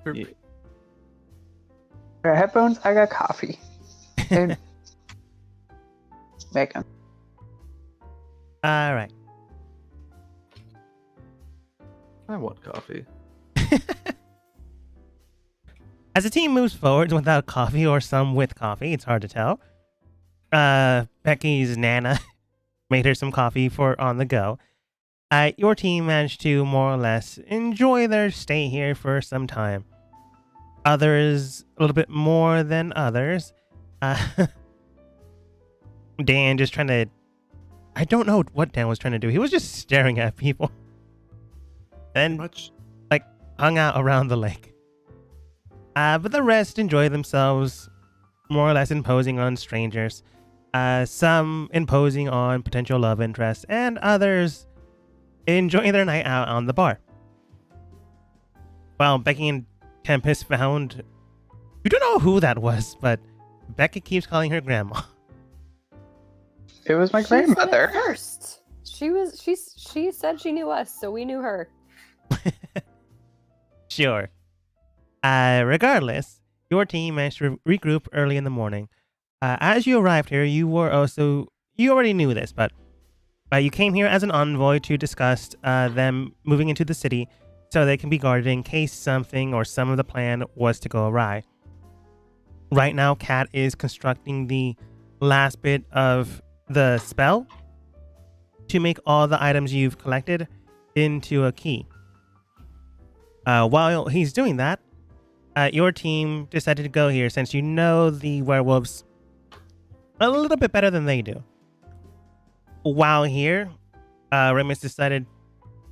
Yeah. I got headphones. I got coffee. And bacon. All right. I want coffee. As the team moves forward without coffee or some with coffee, it's hard to tell. Becky's Nana made her some coffee for on the go. Your team managed to more or less enjoy their stay here for some time. Others a little bit more than others. Dan just trying to... I don't know what Dan was trying to do. He was just staring at people. Then Much. hung out around the lake. But the rest enjoy themselves, more or less imposing on strangers. Some imposing on potential love interests, and others enjoying their night out on the bar. Well, Becky and Tempest found... We don't know who that was, but Becky keeps calling her grandma. It was my She said it grandmother. first. She said she knew us, so we knew her. Sure. Regardless, your team managed to regroup early in the morning. As you arrived here, you already knew this, but you came here as an envoy to discuss them moving into the city so they can be guarded in case something or some of the plan was to go awry. Right now, Kat is constructing the last bit of the spell to make all the items you've collected into a key. While he's doing that, your team decided to go here since you know the werewolves a little bit better than they do. While here, Remus decided,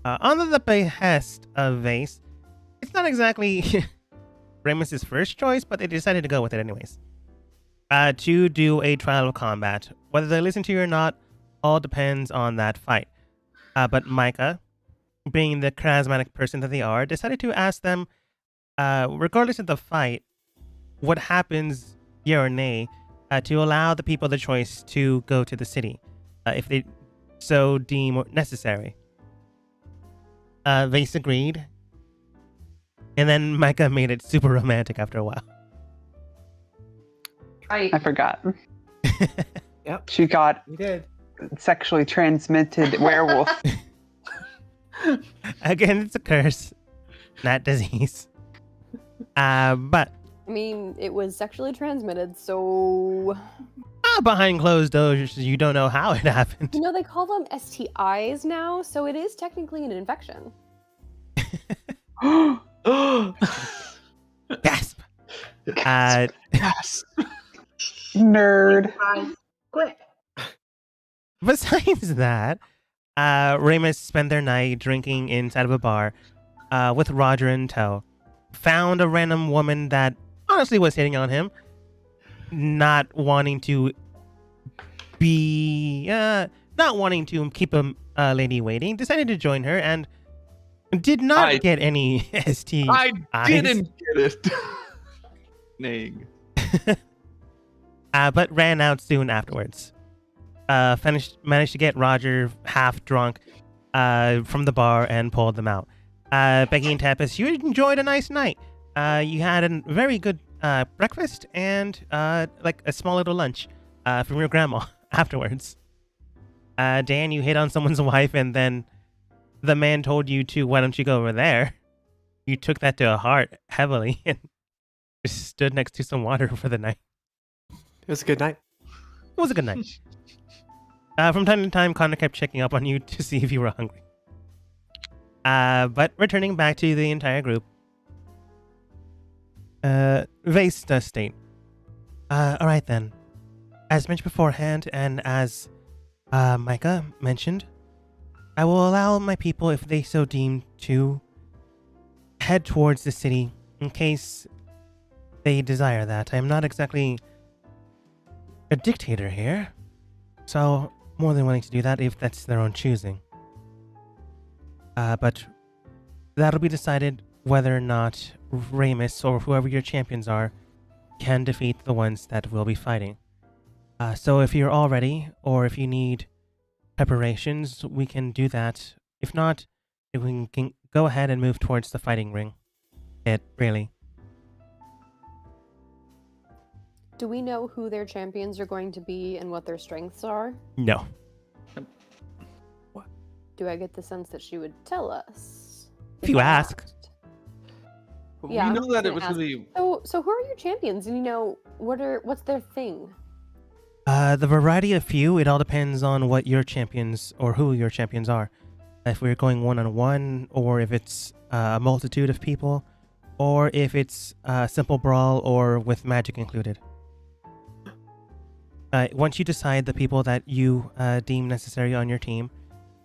under the behest of Vase, it's not exactly Remus's first choice, but they decided to go with it anyways. To do a trial of combat. Whether they listen to you or not, all depends on that fight. But Micah, being the charismatic person that they are, decided to ask them, regardless of the fight, what happens, yeah or nay, to allow the people the choice to go to the city, if they so deem necessary. Vase agreed, and then Micah made it super romantic after a while. I forgot. Yep. She got We did. sexually transmitted werewolf. Again, it's a curse, not disease. But I mean, it was sexually transmitted, so behind closed doors, you don't know how it happened. you know they call them STIs now, so it is technically an infection. Gasp. Yes. Nerd. Quick. Besides that, Remus spent their night drinking inside of a bar with Roger in tow. Found a random woman that honestly was hitting on him, not wanting to keep a lady waiting. Decided to join her and did not get any ST. I didn't get it. Nang. But ran out soon afterwards. Managed to get Roger half drunk from the bar and pulled them out. Becky and Tempest, you enjoyed a nice night. You had a very good breakfast and like a small little lunch from your grandma afterwards. Dan, you hit on someone's wife and then the man told you to, why don't you go over there? You took that to heart heavily and just stood next to some water for the night. It was a good night. It was a good night. From time to time, Connor kept checking up on you to see if you were hungry. But returning back to the entire group, Vase does state, alright then. As mentioned beforehand, and as Micah mentioned, I will allow my people, if they so deem, to head towards the city in case they desire that. I am not exactly a dictator here, so more than willing to do that if that's their own choosing. But that'll be decided whether or not Remus or whoever your champions are can defeat the ones that will be fighting. So if you're all ready, or if you need preparations, we can do that. If not, we can go ahead and move towards the fighting ring. Really. Do we know who their champions are going to be and what their strengths are? No. Do I get the sense that she would tell us? If you I ask. asked? We Yeah, know that it I'm was gonna really. So who are your champions? And what's their thing? The variety of few, it all depends on what your champions or who your champions are. If we're going one-on-one, or if it's a multitude of people, or if it's simple brawl or with magic included. Once you decide the people that you deem necessary on your team,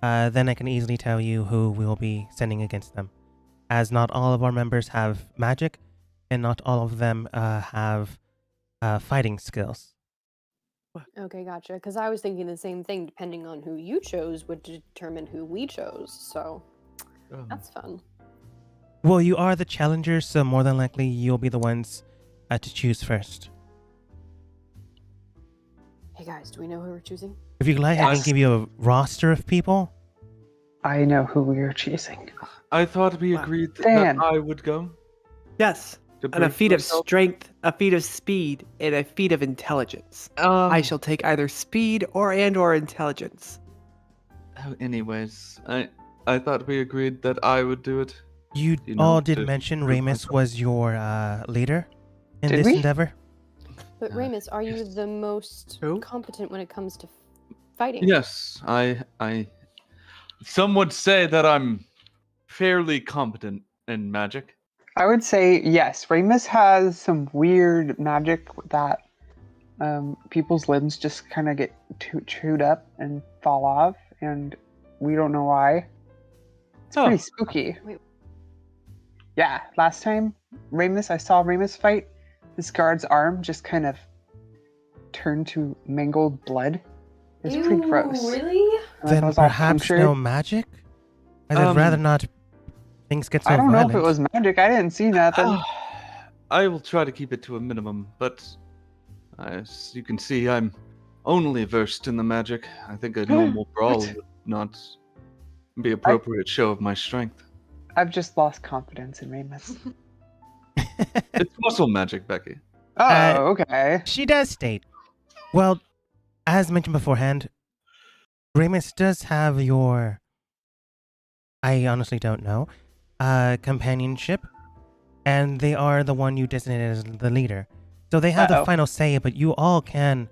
then I can easily tell you who we will be sending against them. As not all of our members have magic, and not all of them have fighting skills. Okay, gotcha. Because I was thinking the same thing. Depending on who you chose would determine who we chose. So that's fun. Well, you are the challengers, so more than likely you'll be the ones to choose first. Hey guys, do we know who we're choosing? If you'd like, I can Yes. give you a roster of people. I know who we are choosing. I thought we Wow. agreed Dan. that I would go. Yes. To And a prove feat of myself. strength, a feat of speed, and a feat of intelligence. I shall take either speed or intelligence. Anyways, I thought we agreed that I would do it. You You know, all did to mention prove Ramus myself. was your leader in Did this we? endeavor. But Ramus, are you the most Who? competent when it comes to fighting? Yes, I. Some would say that I'm fairly competent in magic. I would say yes. Ramus has some weird magic that people's limbs just kind of get chewed up and fall off, and we don't know why. It's pretty spooky. Wait. Yeah, last time I saw Ramus fight, this guard's arm just kind of turned to mangled blood. It's pretty gross. Really? And Then I was all perhaps punctured. no magic? I'd rather not things get so I don't violent. know if it was magic. I didn't see nothing. I will try to keep it to a minimum, but as you can see, I'm only versed in the magic. I think a normal brawl What? would not be appropriate show of my strength. I've just lost confidence in Ramus. It's muscle magic, Becky. Oh, okay. She does state. Well, as mentioned beforehand, Ramus does have your, I honestly don't know, companionship, and they are the one you designated as the leader. So they have the Uh-oh. final say, but you all can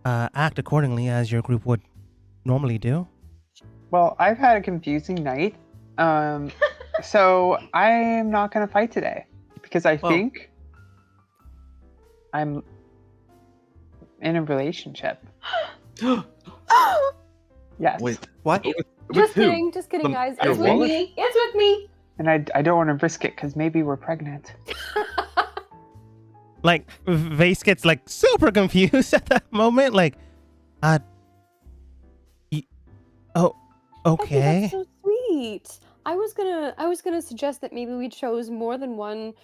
act accordingly as your group would normally do. Well, I've had a confusing night. So I'm not gonna fight today because I Well- think I'm in a relationship. Yes. Wait, What? with Just who? kidding, just kidding, The- guys. your It's with wallet? me. It's with me. And I don't want to risk it because maybe we're pregnant. Like, Vase gets, like, super confused at that moment. Like, oh, Becky, okay. that's so sweet. I was gonna suggest that maybe we chose more than one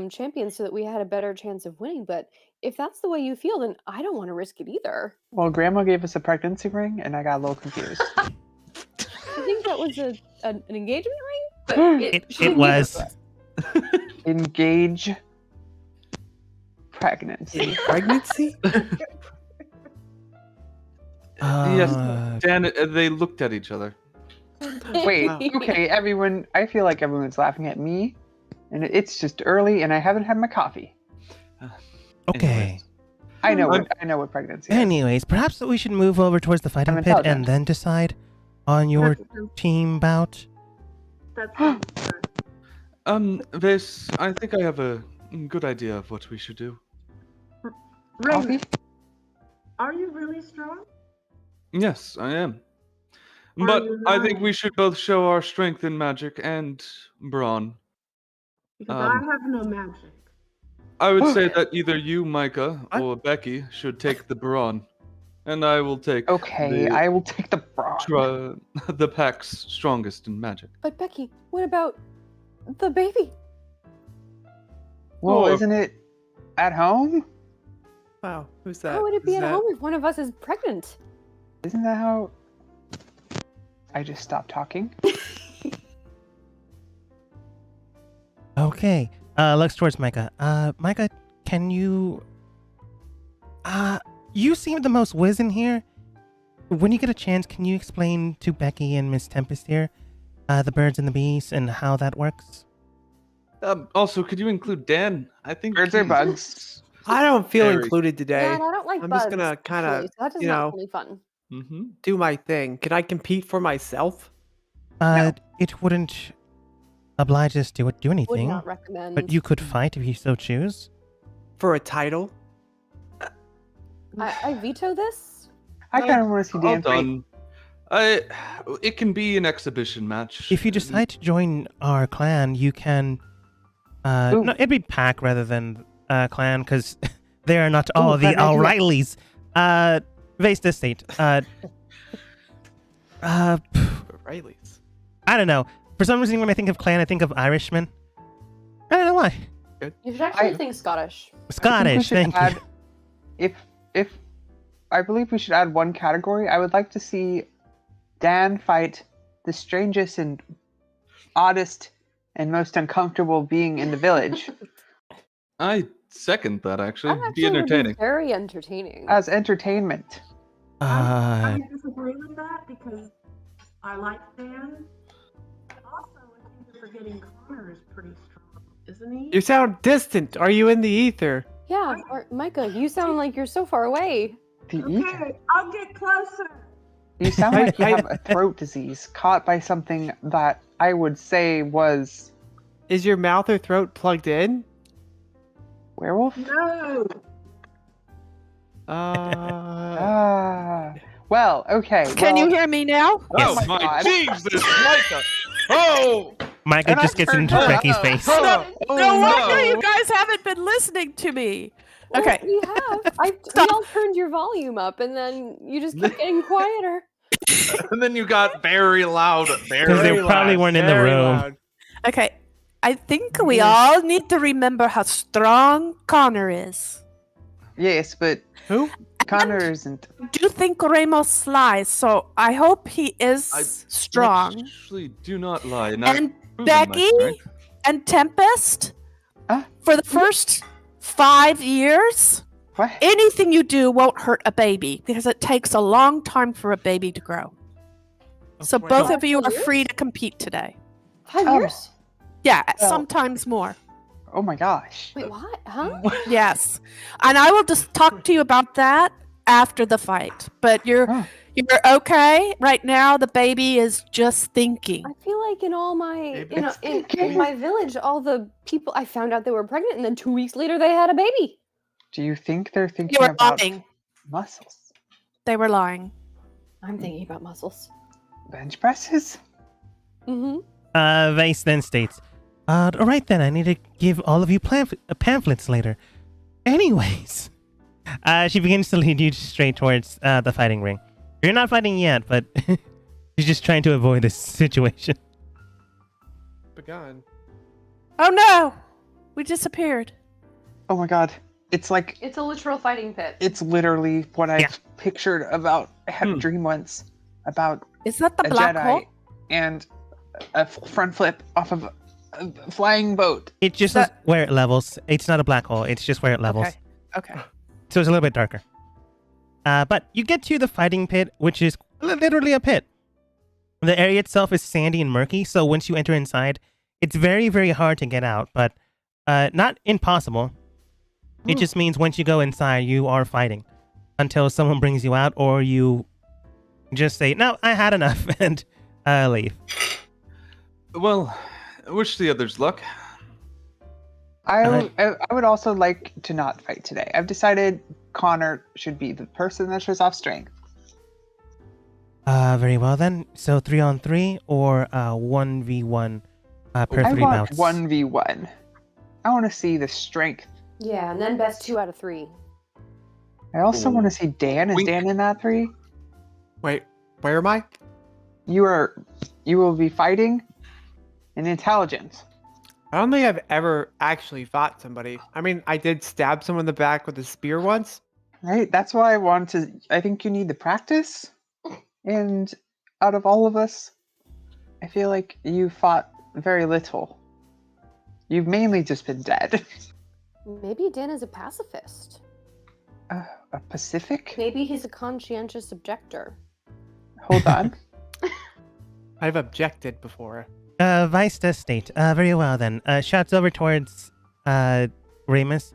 champion so that we had a better chance of winning. But if that's the way you feel, then I don't want to risk it either. Well, Grandma gave us a pregnancy ring, and I got a little confused. I think that was an engagement ring. But she It didn't give was. it to us. Engage pregnancy. Pregnancy? Uh, Dan, they looked at each other. Wait, Wow. okay, everyone. I feel like everyone's laughing at me, and it's just early, and I haven't had my coffee. okay. Anyways. I know what pregnancy is. Anyways, perhaps we should move over towards the fighting I'm pit and intelligent. then decide on your That's- team bout. That's Vase, I think I have a good idea of what we should do. Coffee? Raymond, are you really strong? Yes, I am. Are But you I think lying? we should both show our strength in magic and brawn. Because Um, I have no magic. I would say that either you, Micah, What? or Becky should take the brawn, and I will take Okay, the, I will take the bra. the pack's strongest in magic. But Becky, what about the baby? Well, Oh. isn't it at home? Wow. Who's that? How would it be Who's at that? home if one of us is pregnant? Isn't that how? I just stopped talking. Okay. Looks towards Micah. Micah, can you You seem the most wizened here. When you get a chance, can you explain to Becky and Miss Tempest here, the birds and the bees and how that works? Also, could you include Dan? I think Birds are he's- bugs. I don't feel Very- included today. Yeah, and I don't like I'm bugs. just gonna kinda, actually, so that does you not know, sound really fun. Mhm. do my thing. Can I compete for myself? It wouldn't oblige us to do Would anything, not recommend. but you could fight if you so choose. For a title? I veto this. I kind of want to see All Dan fight. done. It can be an exhibition match. If you decide to join our clan, you can. Ooh. No, it'd be pack rather than clan because they are not all the bad idea. O'Reillys. Vase this state. Riley's. I don't know. For some reason, when I think of clan, I think of Irishmen. I don't know why. You should actually I- think Scottish. I think we Scottish, should thank add- you. If I believe we should add one category. I would like to see Dan fight the strangest and oddest and most uncomfortable being in the village I second that. Actually, That be actually would entertaining. very entertaining. as entertainment. I disagree with that because I like Dan. Also, I think you're forgetting Connor is pretty strong, isn't he? You sound distant. Are you in the ether? Yeah, or Micah, you sound like you're so far away. The ether. Okay, I'll get closer. You sound like you I- have a throat disease caught by something that I would say was Is your mouth or throat plugged in? werewolf. No. Well, okay. Can you well, hear me now? Oh Yes. my God. Jesus, Micah! Oh! Micah And I just gets turned into it Becky's up. face. Oh, No wonder no. you guys haven't been listening to me. Well, Okay. we have. We Stop. all turned your volume up, and then you just kept getting quieter. And then you got very loud, Because very they probably weren't in the very room. loud. Okay. I think we all need to remember how strong Connor is. yes, but Who? Connor isn't. Do think Ramos lies, so I hope he is I strong. Actually, do not lie. And I've And proven my Becky strength. and Tempest, Huh? for the first 5 years, What? anything you do won't hurt a baby because it takes a long time for a baby to grow. So Wait, both no. of you are 5 years? free to compete today. 5 Oh. years? Yeah, Well- sometimes more. Oh my gosh. Wait, what? Huh? Yes. And I will just talk to you about that after the fight. But you're Oh. okay right now. The baby is just thinking. I feel like in all my Maybe in, it's in thinking. my village, all the people I found out they were pregnant, and then 2 weeks later they had a baby. Do you think they're thinking You were about lying. muscles? They were lying. I'm thinking about muscles. Bench presses? Mm-hmm. Vase then states, all right then, I need to give all of you pamphlets later. Anyways, she begins to lead you straight towards the fighting ring. You're not fighting yet, but she's just trying to avoid this situation. Begun. Oh no! We disappeared. Oh my god. It's like It's a literal fighting pit. it's literally what I Yeah. pictured about I had a Hmm. dream once about Is that the a black Jedi hole? and a front flip off of a flying boat. It just That- is where it levels. It's not a black hole. It's just where it levels. Okay. So it's a little bit darker. But you get to the fighting pit, which is literally a pit. The area itself is sandy and murky, so once you enter inside, it's very, very hard to get out, but not impossible. It just means once you go inside, you are fighting until someone brings you out, or you just say, "No, I had enough," and leave. Well, I wish the others luck. I would also like to not fight today. I've decided Connor should be the person that shows off strength. Very well then. So 3-on-3 or 1v1 per I 3 want bouts. 1v1. I want to see the strength. Yeah, and then best 2 out of 3. I also Ooh. want to see Dan. Is Wink. Dan in that 3? Wait, where am I? You will be fighting in intelligence. I don't think I've ever actually fought somebody. I mean, I did stab someone in the back with a spear once. Right? That's why I think you need the practice. And out of all of us, I feel like you fought very little. You've mainly just been dead. Maybe Dan is a pacifist. A Pacific? Maybe he's a conscientious objector. Hold on. I've objected before. Vice does state. Very well then. Shouts over towards Remus.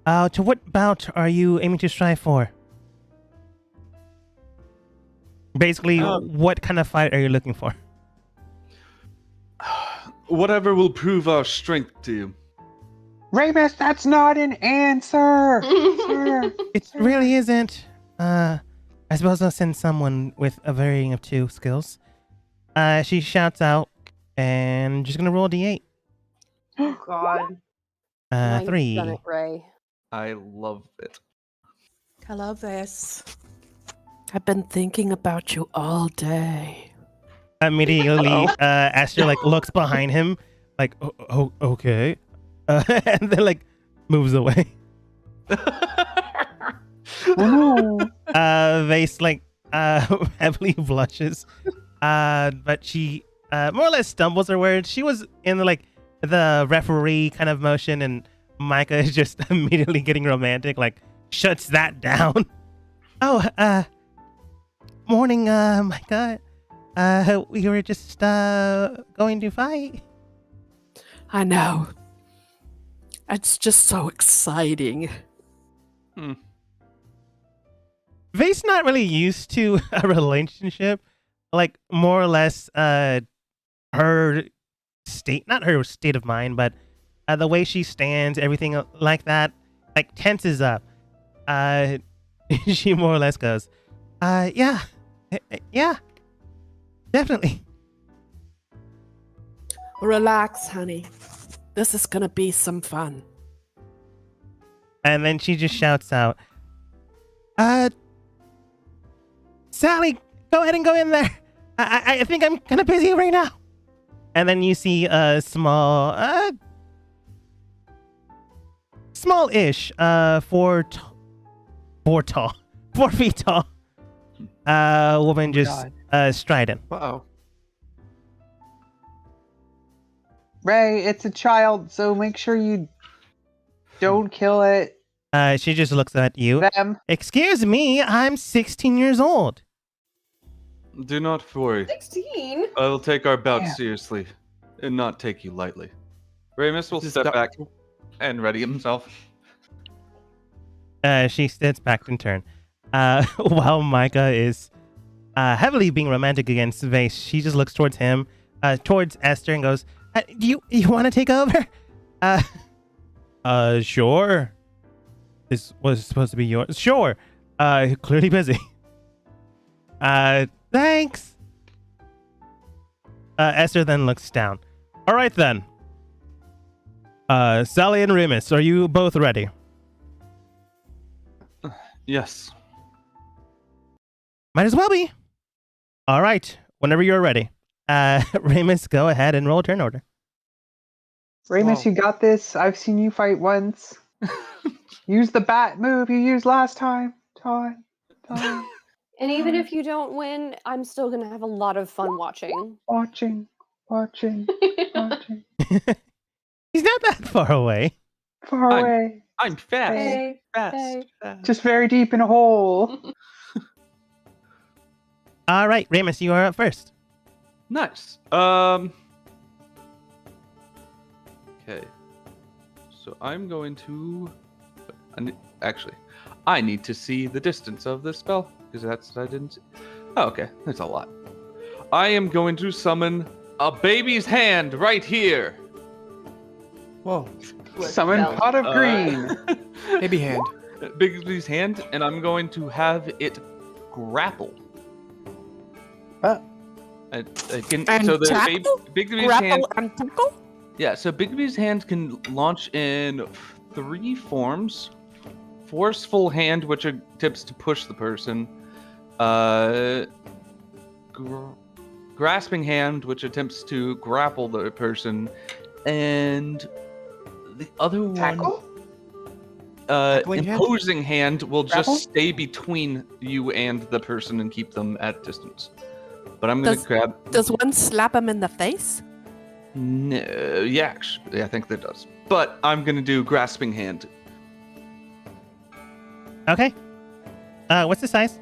To what bout are you aiming to strive for? Basically, what kind of fight are you looking for? Whatever will prove our strength to you. Ramus, that's not an answer! Sir. It really isn't. I suppose I'll send someone with a varying of 2 skills. She shouts out, and just gonna roll a d8. Oh God. Now you've 3. done it, Ray. I love it. I love this. I've been thinking about you all day. Immediately, Esther like looks behind him, like, oh okay, and then like moves away. Oh no. Vase like heavily blushes, but she more or less stumbles her words. She was in the referee kind of motion, and Micah is just immediately getting romantic, like shuts that down. Oh, morning, Micah. We were just going to fight. I know. It's just so exciting. Vase not really used to a relationship, like more or less her state, not her state of mind, but the way she stands, everything like that, like tenses up. She more or less goes, yeah, definitely. Relax, honey. This is gonna be some fun. And then she just shouts out, Sally, go ahead and go in there. I think I'm kind of busy right now. And then you see a small-ish, 4 feet tall, woman just striding. Uh-oh. Ray, it's a child, so make sure you don't kill it. She just looks at you. Them. Excuse me, I'm 16 years old. Do not worry. 16? I will take our bout Yeah. seriously and not take you lightly. Ramus will Just step stop- back and ready himself. She sits back in turn. While Micah is heavily being romantic against Vase, she just looks towards him, towards Esther, and goes, "Do you want to take over?" Sure. This was supposed to be yours. Sure. Clearly busy. Thanks. Esther then looks down. All right then. Sally and Remus, are you both ready? Yes. Might as well be. All right. Whenever you're ready. Remus, go ahead and roll a turn order. Ramus, Whoa. you got this. I've seen you fight once. Use the bat move you used last time. Time. And even if you don't win, I'm still going to have a lot of fun watching. Watching. He's not that far away. Far I'm- away. I'm fast. Hey, Fast. hey. Fast. Just very deep in a hole. All right, Remus, you are up first. Nice. Okay. So I'm going to. Actually, I need to see the distance of this spell because that's what I didn't see. Oh, okay, that's a lot. I am going to summon a baby's hand right here. Whoa. Summon Spell. pot of green. Baby hand. Bigby's hand, and I'm going to have it grapple. Oh. I can, And so the tackle? Bigby's hand. Grapple and tickle? Yeah, so Bigby's hand can launch in 3 forms. Forceful hand, which attempts to push the person. Grasping hand, which attempts to grapple the person. And the other Tackle? one, hand? imposing hand, will Grapple? just stay between you and the person and keep them at distance. But I'm going to grab... Does one slap him in the face? No, yeah, actually, I think that does. But I'm gonna do grasping hand. Okay. What's the size?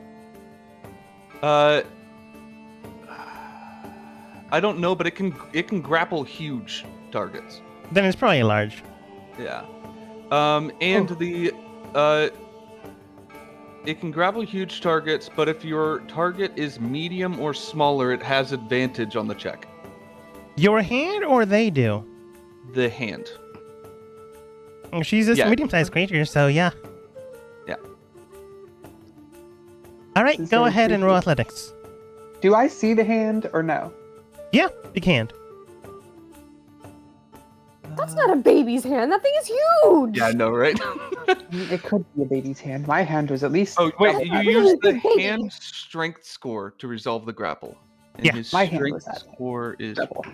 I don't know, but it can grapple huge targets. Then it's probably large. Yeah. And the it can grapple huge targets, but if your target is medium or smaller, it has advantage on the check. Your hand or they do? The hand. She's a Yeah. medium-sized creature, so yeah. Yeah. All right, Is go there a ahead and roll creature? athletics. Do I see the hand or no? Yeah, big hand. That's not a baby's hand. That thing is huge. Yeah, I know, right? I mean, it could be a baby's hand. My hand was at least. Oh wait, you That's use the really hand strength score to resolve the grapple. And Yeah, his my hand strength was that. score is Double.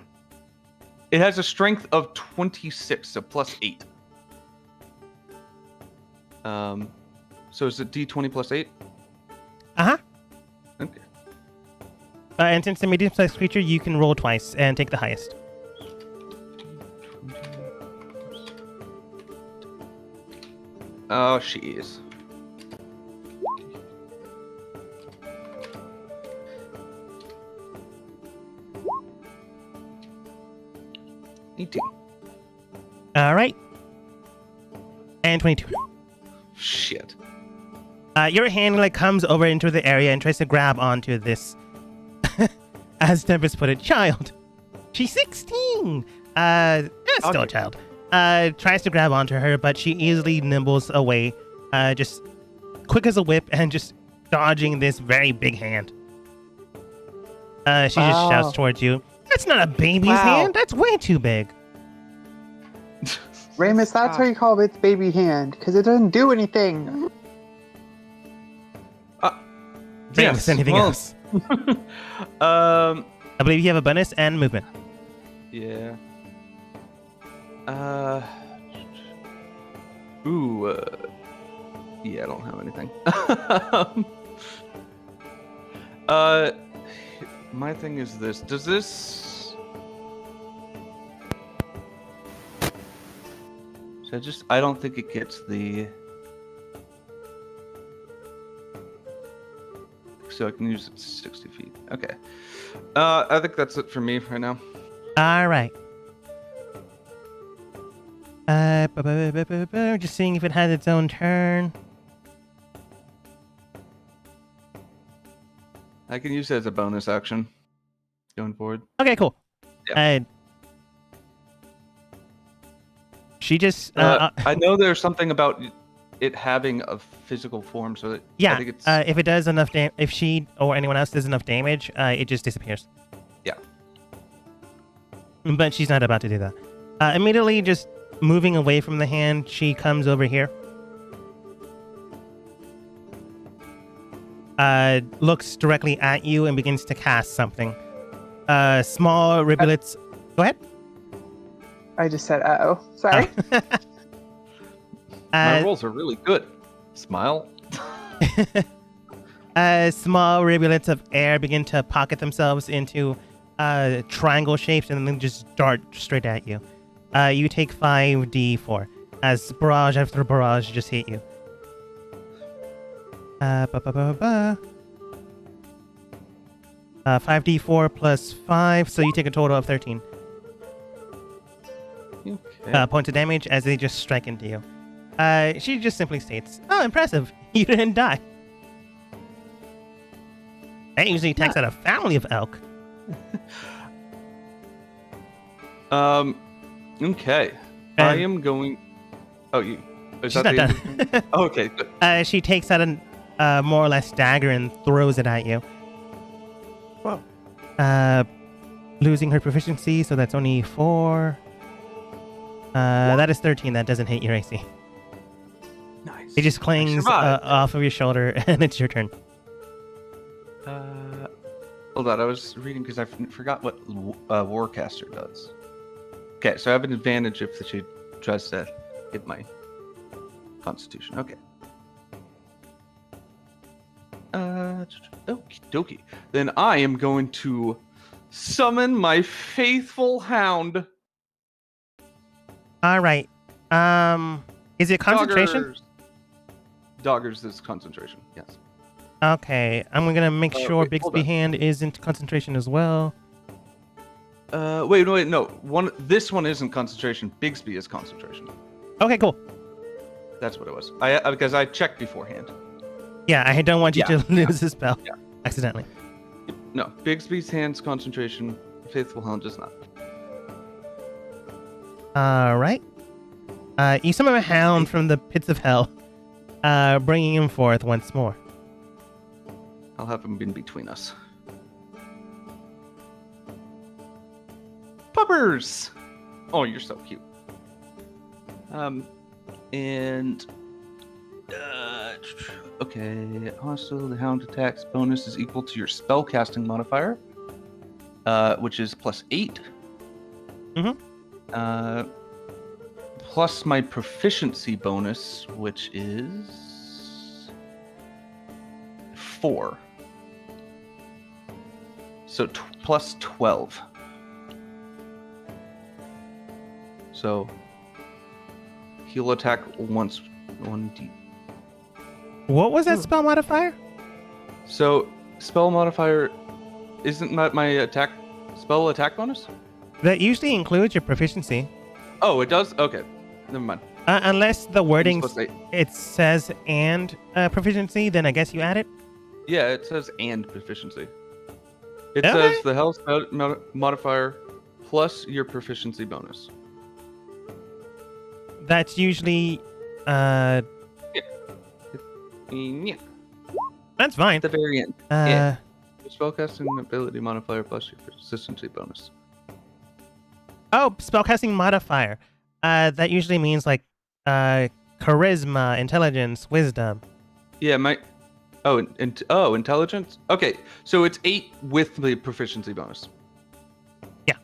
it has a strength of 26, so +8. So is it D20 +8? Uh-huh. Okay. And since it's a medium-sized creature, you can roll twice and take the highest. Oh, she is. All right. And 22. Shit. Your hand like comes over into the area and tries to grab onto this, as Tempest put it, child. She's 16. Still a Okay. child. Tries to grab onto her, but she easily nimbles away, just quick as a whip and just dodging this very big hand. She just Wow. shouts towards you. That's not a baby's Wow. hand. That's way too big. Ramus, that's why you call it baby hand, because it doesn't do anything. Yes, anything well, else? Um. I believe you have a bonus and movement. Yeah. Ooh. Yeah, I don't have anything. My thing is this. Does this? I don't think it gets the. So I can use it 60 feet. Okay. I think that's it for me right now. All right. Just seeing if it has its own turn. I can use it as a bonus action going forward. Okay, cool. Yeah. She just I know there's something about it having a physical form, so that I yeah. think it's If it does enough if she or anyone else does enough damage, it just disappears. Yeah. But she's not about to do that. Immediately, just moving away from the hand, she comes over here. Looks directly at you and begins to cast something. Small rivulets. Go ahead. I just said, uh-oh. Sorry. my rolls are really good. Smile. Small rivulets of air begin to pocket themselves into triangle shapes and then just dart straight at you. You take 5d4 as barrage after barrage just hit you. 5d4 plus 5, so you take a total of 13 Okay. points of damage as they just strike into you. She just simply states, "Oh, impressive! You didn't die." That usually takes out a family of elk. Okay. And- I am going. Oh, you. Is She's that not the done. Oh, okay, good. She takes out a more or less dagger and throws it at you. Whoa. Losing her proficiency, so that's only 4. That is 13. That doesn't hit your AC. Nice. It just clings survived. off of your shoulder, and it's your turn. Hold on, I was reading because I forgot what Warcaster does. Okay, so I have an advantage if she tries to hit my Constitution. Okay. Okie dokie. Then I am going to summon my faithful hound. All right. Is it concentration? Doggers. Daggers is concentration. Yes. Okay, I'm gonna make sure wait, hold Bixby on. hand is into concentration as well. Wait, no. This one isn't concentration. Bigsby is concentration. Okay, cool. That's what it was. Because I checked beforehand. Yeah, I don't want you Yeah, to lose the spell yeah. accidentally. No, Bigsby's hand's concentration. Faithful Hound does not. All right. You summon a hound from the pits of hell, bringing him forth once more. I'll have him in between us. Puppers! Oh, you're so cute. Okay. Also, the hound attacks bonus is equal to your spellcasting modifier, which is +8. Mhm. Plus my proficiency bonus, which is 4. So plus 12. So he'll attack once. 1d. What was that spell modifier? So spell modifier isn't that my spell attack bonus? That usually includes your proficiency, Oh, it does. Okay, never mind. unless the wording It's supposed to- it says and proficiency. Then I guess you add it. Yeah, it says and proficiency. It Okay. says the health modifier plus your proficiency bonus. That's usually Yeah. that's fine. At the very end. Uh, Your spellcasting ability modifier plus your consistency bonus. Oh, spellcasting modifier. That usually means like charisma, intelligence, wisdom. Yeah, intelligence? Okay, so it's 8 with the proficiency bonus. Yeah.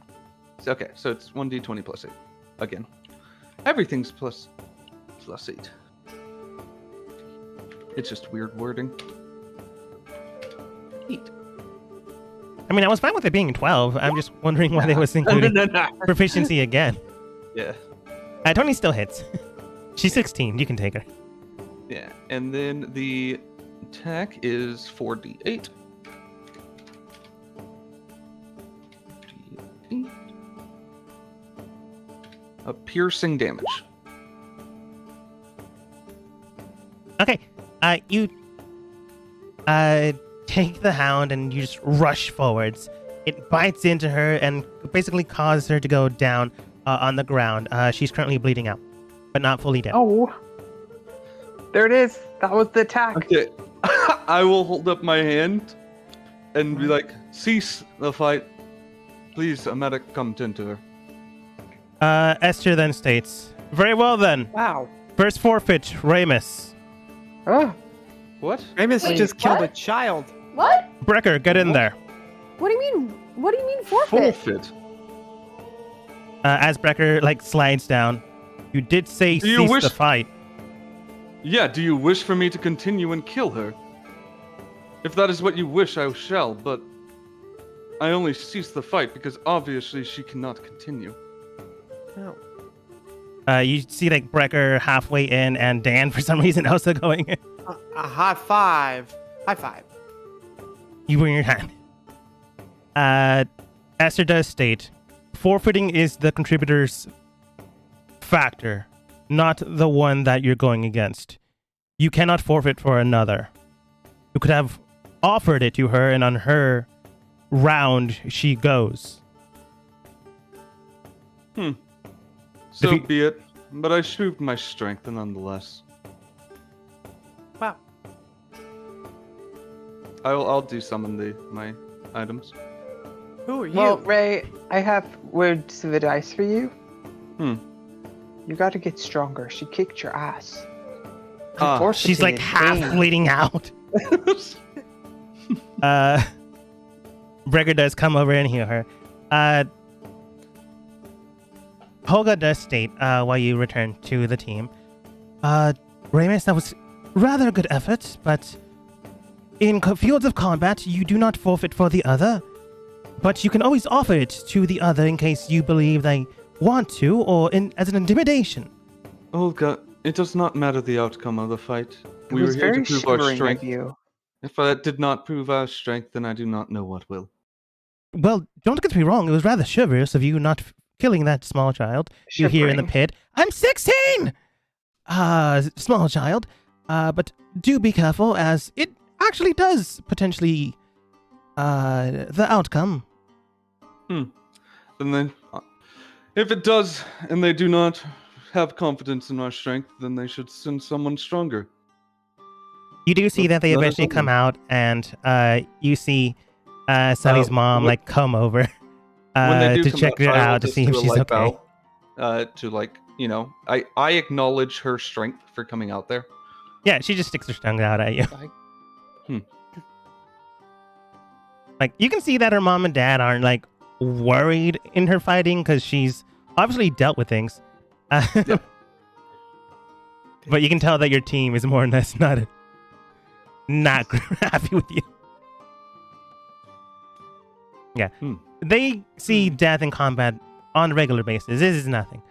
Okay, so it's 1d20 plus 8. Again. Everything's plus 8. It's just weird wording. 8. I mean, I was fine with it being 12. I'm just wondering why they was including proficiency again. Yeah. Tony still hits. She's 16. You can take her. Yeah, and then the attack is 4d8. D8. A piercing damage. Okay. You take the hound and you just rush forwards. It bites into her and basically causes her to go down on the ground. She's currently bleeding out, but not fully dead. Oh, there it is. That was the attack. Okay. I will hold up my hand and be like, cease the fight. Please, a medic come tend to her. Esther then states, "Very well then. Wow. First forfeit, Ramus. Oh, What? Ramus Wait, just killed a what? child. What? Brecker, get in there." What do you mean? What do you mean forfeit? Forfeit. As Brecker slides down, you did say Do you cease wish- the fight. Yeah, do you wish for me to continue and kill her? If that is what you wish, I shall, but I only cease the fight because obviously she cannot continue. No. You see Brecker halfway in and Dan for some reason also going in. A high five. High five. You bring your hand. Esther does state, forfeiting is the contributor's factor, not the one that you're going against. You cannot forfeit for another. You could have offered it to her, and on her round, she goes. So you- be it, but I proved my strength nonetheless. Wow. I'll do summon my items. Who are you? well, Ray, I have words of advice for you. Hmm. You got to get stronger. She kicked your ass. Ah, She's like half Dang. bleeding out. Brecker does come over and heal her. Holga does state, while you return to the team, Ramus, that was rather a good effort, but in fields of combat, you do not forfeit for the other, but you can always offer it to the other in case you believe they want to, or as an intimidation. Olga, It does not matter the outcome of the fight. It We was were here very to prove our shivering of strength. you. If that did not prove our strength, then I do not know what will. Well, don't get me wrong. It was rather chivalrous of you not killing that small child you hear in the Shivering. pit. I'm 16! Small child. But do be careful, as it actually does potentially, the outcome. And then, if it does, and they do not have confidence in our strength, then they should send someone stronger. You do see that they Let us eventually know. come out, and you see Sully's mom what- like come over When they do to come check her I will out to just see if do a she's light okay. bow, to like, I acknowledge her strength for coming out there. Yeah, she just sticks her tongue out at you. Like, you can see that her mom and dad aren't like worried in her fighting because she's obviously dealt with things. But you can tell that your team is more or less not happy with you. Yeah. They see death in combat on a regular basis. This is nothing.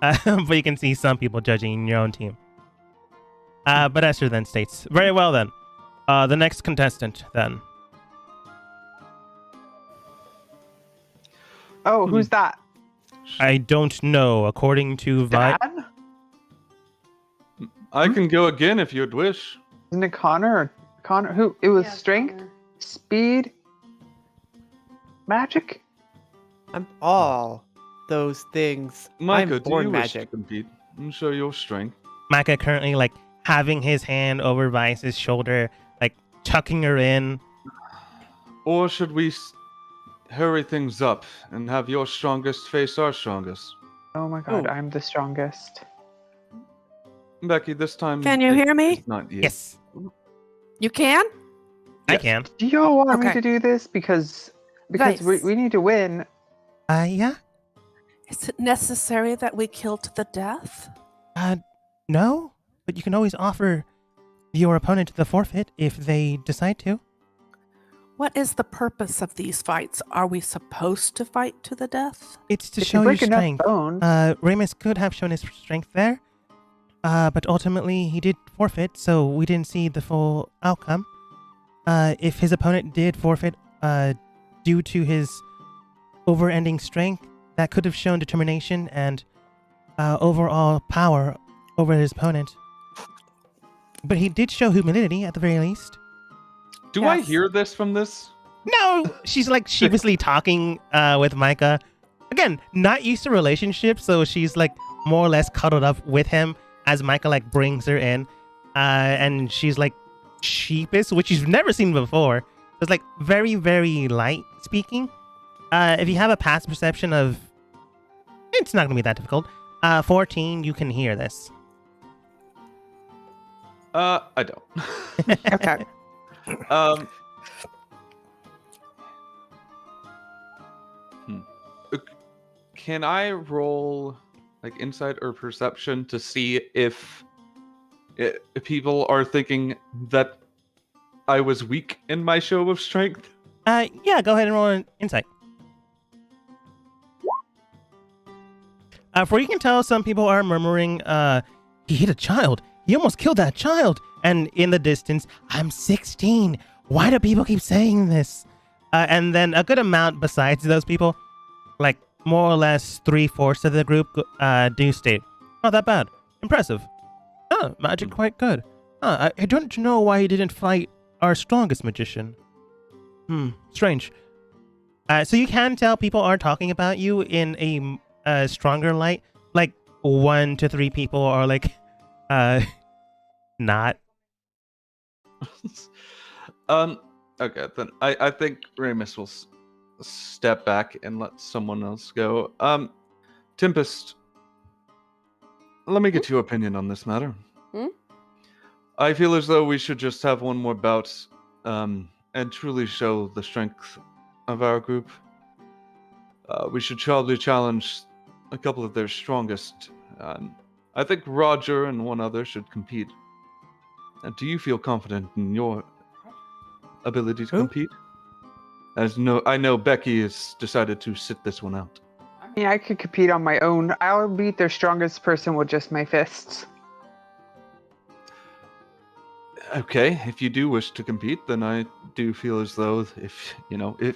But you can see some people judging your own team. But Esther then states, very well then. The next contestant then. Oh, who's that? I don't know. According to Vi, Dad? I can go again if you'd wish. Isn't it Connor? Or Connor? Who? It was Yeah, strength, Connor. speed, magic. I'm all those things. Micah, I'm do born you wish to magic. compete and show your strength? Micah currently like having his hand over Vice's shoulder, like tucking her in. Or should we hurry things up and have your strongest face our strongest? Oh my god, Oh. I'm the strongest. Becky, this time. Can you hear me? it's not you. Yes, You can? I Yes. can. Do y'all want me Okay. to do this? Because we Vice. need to win. Yeah. Is it necessary that we kill to the death? No, but you can always offer your opponent the forfeit if they decide to. What is the purpose of these fights? Are we supposed to fight to the death? It's to If show you your break enough strength. bones, Ramus could have shown his strength there, but ultimately he did forfeit, so we didn't see the full outcome. If his opponent did forfeit due to his over-ending strength, that could have shown determination and overall power over his opponent. But he did show humility at the very least. Do I Yes. hear this from this? No, she's like sheepishly talking with Micah. Again, not used to relationships, so she's like more or less cuddled up with him as Micah like brings her in, and she's like sheepish, which you've never seen before. It's like very, very light speaking. If you have a past perception of, it's not gonna be that difficult. 14, you can hear this. I don't. Okay. Um. Can I roll like insight or perception to see if people are thinking that I was weak in my show of strength? Yeah, go ahead and roll an insight. For you can tell, some people are murmuring, he hit a child. He almost killed that child. And in the distance, I'm 16. Why do people keep saying this? And then a good amount besides those people, like more or less 3/4 of the group, do state, not that bad. Impressive. Magic quite good. I don't know why he didn't fight our strongest magician. Strange. So you can tell people are talking about you in a stronger light. Like 1 to 3 people are like, not. Okay, then I think Ramus will step back and let someone else go. Tempest, let me get your opinion on this matter. I feel as though we should just have one more bout, and truly show the strength of our group. We should probably challenge a couple of their strongest. I think Roger and one other should compete. Do you feel confident in your ability to Who? compete? I know Becky has decided to sit this one out. I mean, I could compete on my own. I'll beat their strongest person with just my fists. Okay, if you do wish to compete, then I do feel as though if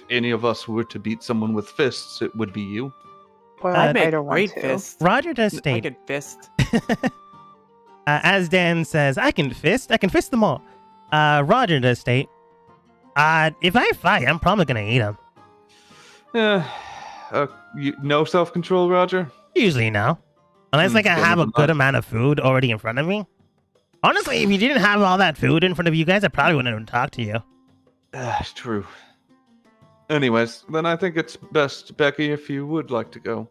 any of us were to beat someone with fists, it would be you. Well, I I make don't want great to. fists. Roger does I state, can fist. as Dan says, I can fist them all. Roger does state, if I fight, I'm probably gonna eat him. No self-control, Roger? Usually no. Unless like I Okay, have a never good mind. amount of food already in front of me. Honestly, if you didn't have all that food in front of you guys, I probably wouldn't even talk to you. True. Anyways, then I think it's best, Becky, if you would like to go.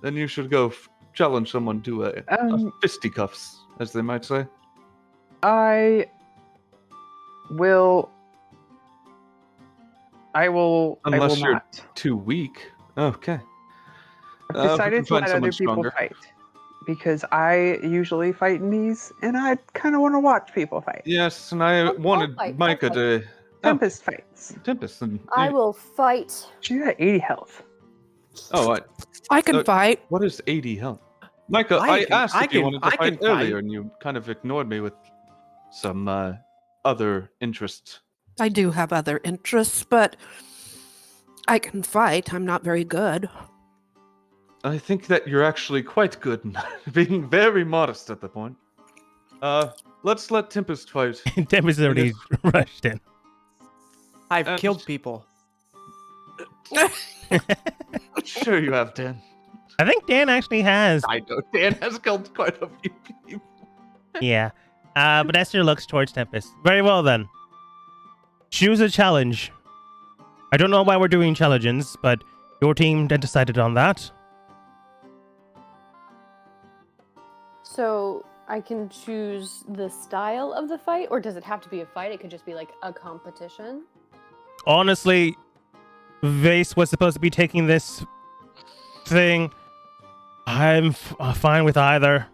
Then you should go challenge someone to a fisticuffs, as they might say. I will. Unless you're not. too weak. Okay. I've we decided can to find let someone other people stronger. fight because I usually fight in these, and I kind of want to watch people fight. Yes, and I I'll wanted fight, I'll Micah fight. to... Tempest fights. Tempest. And, I will fight. She got 80 health. Oh, I can Uh, fight. what is 80 health? Micah, I I can- asked I if you can- wanted to I fight can earlier, fight. and you kind of ignored me with some other interests. I do have other interests, but I can fight. I'm not very good. I think that you're actually quite good, and being very modest at the point. Let's let Tempest fight. Tempest has already rushed in. I've And- killed people. Sure you have, Dan. I think Dan actually has. I know Dan has killed quite a few people. Yeah. But Esther looks towards Tempest. Very well then. Choose a challenge. I don't know why we're doing challenges, but your team decided on that. So I can choose the style of the fight, or does it have to be a fight? It could just be like a competition. Honestly, Vase was supposed to be taking this thing. I'm fine with either.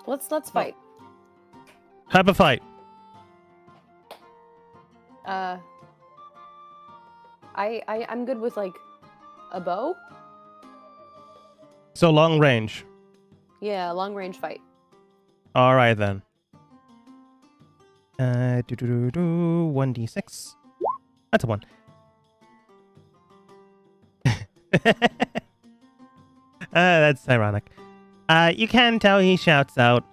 Let's fight. Have a fight. I'm good with like a bow. So long range. Yeah, long range fight. All right then. 1d6. That's a 1. That's ironic. You can tell he shouts out,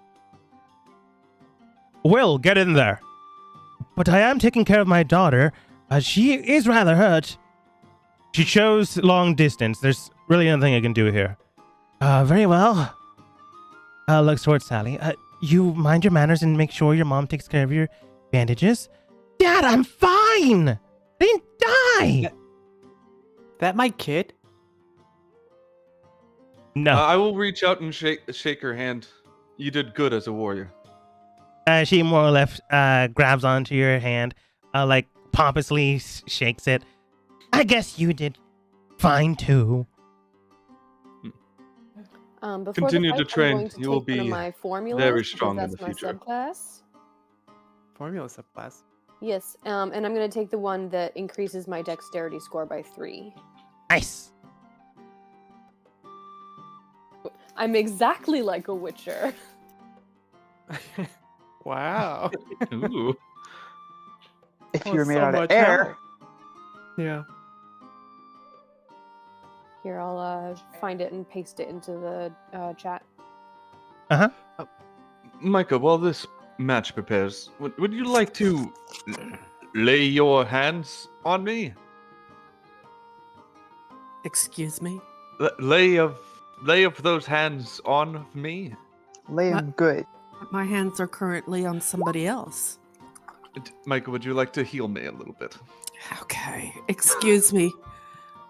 Will, get in there. But I am taking care of my daughter. She is rather hurt. She chose long distance. There's really nothing I can do here. Very well. Looks towards Sally. You mind your manners and make sure your mom takes care of your bandages? Dad, I'm fine! I didn't die! That my kid? No. I will reach out and shake her hand. You did good as a warrior. She more or less grabs onto your hand, like pompously shakes it. I guess you did fine too. Before Continue the to fight, train. I'm going to You will take one of be my formulas, very because strong in that's the my future. subclass. Formula subclass. Yes, and I'm going to take the one that increases my dexterity score by 3. Nice. I'm exactly like a witcher. Wow. Ooh. If Oh, you were made so out of much air, help. Yeah. Here, I'll find it and paste it into the chat. Micah, while this match prepares, would you like to lay your hands on me? Excuse me? Lay of those hands on me? lay him good. My hands are currently on somebody else. Micah, would you like to heal me a little bit? Okay. Excuse me.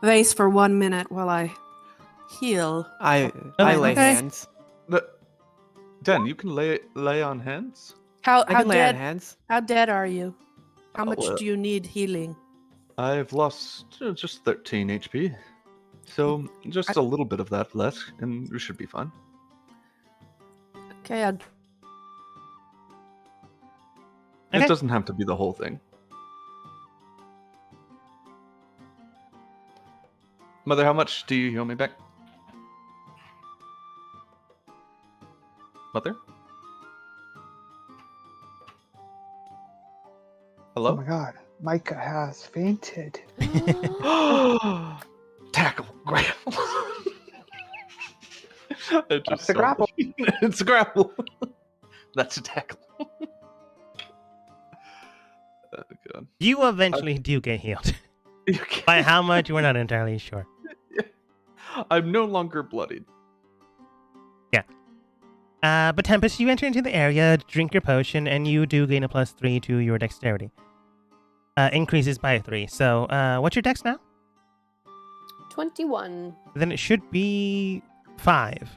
Vase for 1 minute while I heal. I Okay. lay Okay. hands. Dan, you can lay on hands? How I can lay on dead? hands. How dead are you? How Oh, much do you need healing? I've lost just 13 HP. So just a little bit of that left, and we should be fine. Okay, Okay. It doesn't have to be the whole thing. Mother, how much do you heal me back? Mother? Hello? Oh my god. Micah has fainted. Tackle. Grapple. It's a grapple. It's a grapple. That's a tackle. Oh, God. You eventually do get healed. By how much, we're not entirely sure. I'm no longer bloodied. But Tempest, you enter into the area, drink your potion, and you do gain a +3 to your dexterity. Increases by 3. So, what's your dex now? 21. Then it should be 5.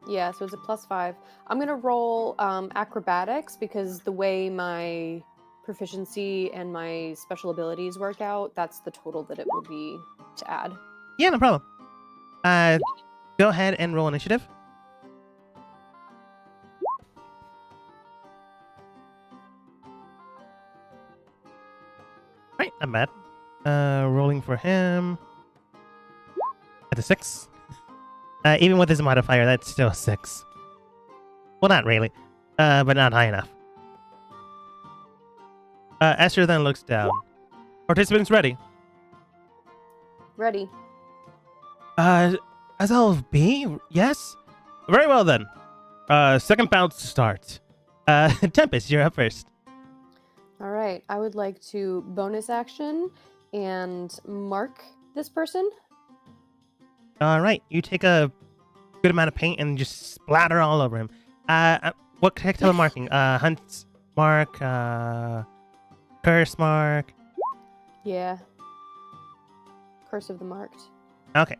Yeah, so it's a +5. I'm gonna roll acrobatics because the way my proficiency and my special abilities work out, that's the total that it will be to add. Yeah, no problem. Go ahead and roll initiative. Right, not bad. Rolling for him. At a 6. Even with his modifier, that's still a 6. Well, not really. But not high enough. Esther then looks down. Participants ready? Ready. As I'll be, yes? Very well then. Second bout starts. Tempest, you're up first. All right. I would like to bonus action and mark this person. Alright, you take a good amount of paint and just splatter all over him. What tactile marking? Hunt's mark, curse mark. Yeah. Curse of the Marked. Okay.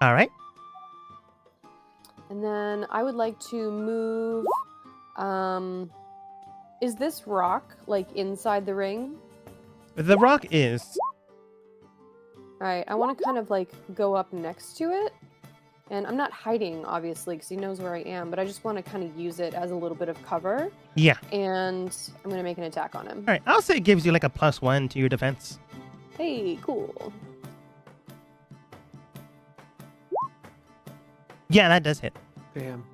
Alright. And then I would like to move. Is this rock like inside the ring? The rock is. Alright, I want to kind of like go up next to it. And I'm not hiding, obviously, because he knows where I am, but I just want to kind of use it as a little bit of cover. Yeah. And I'm going to make an attack on him. Alright, I'll say it gives you like a +1 to your defense. Hey, cool. Yeah, that does hit. Bam.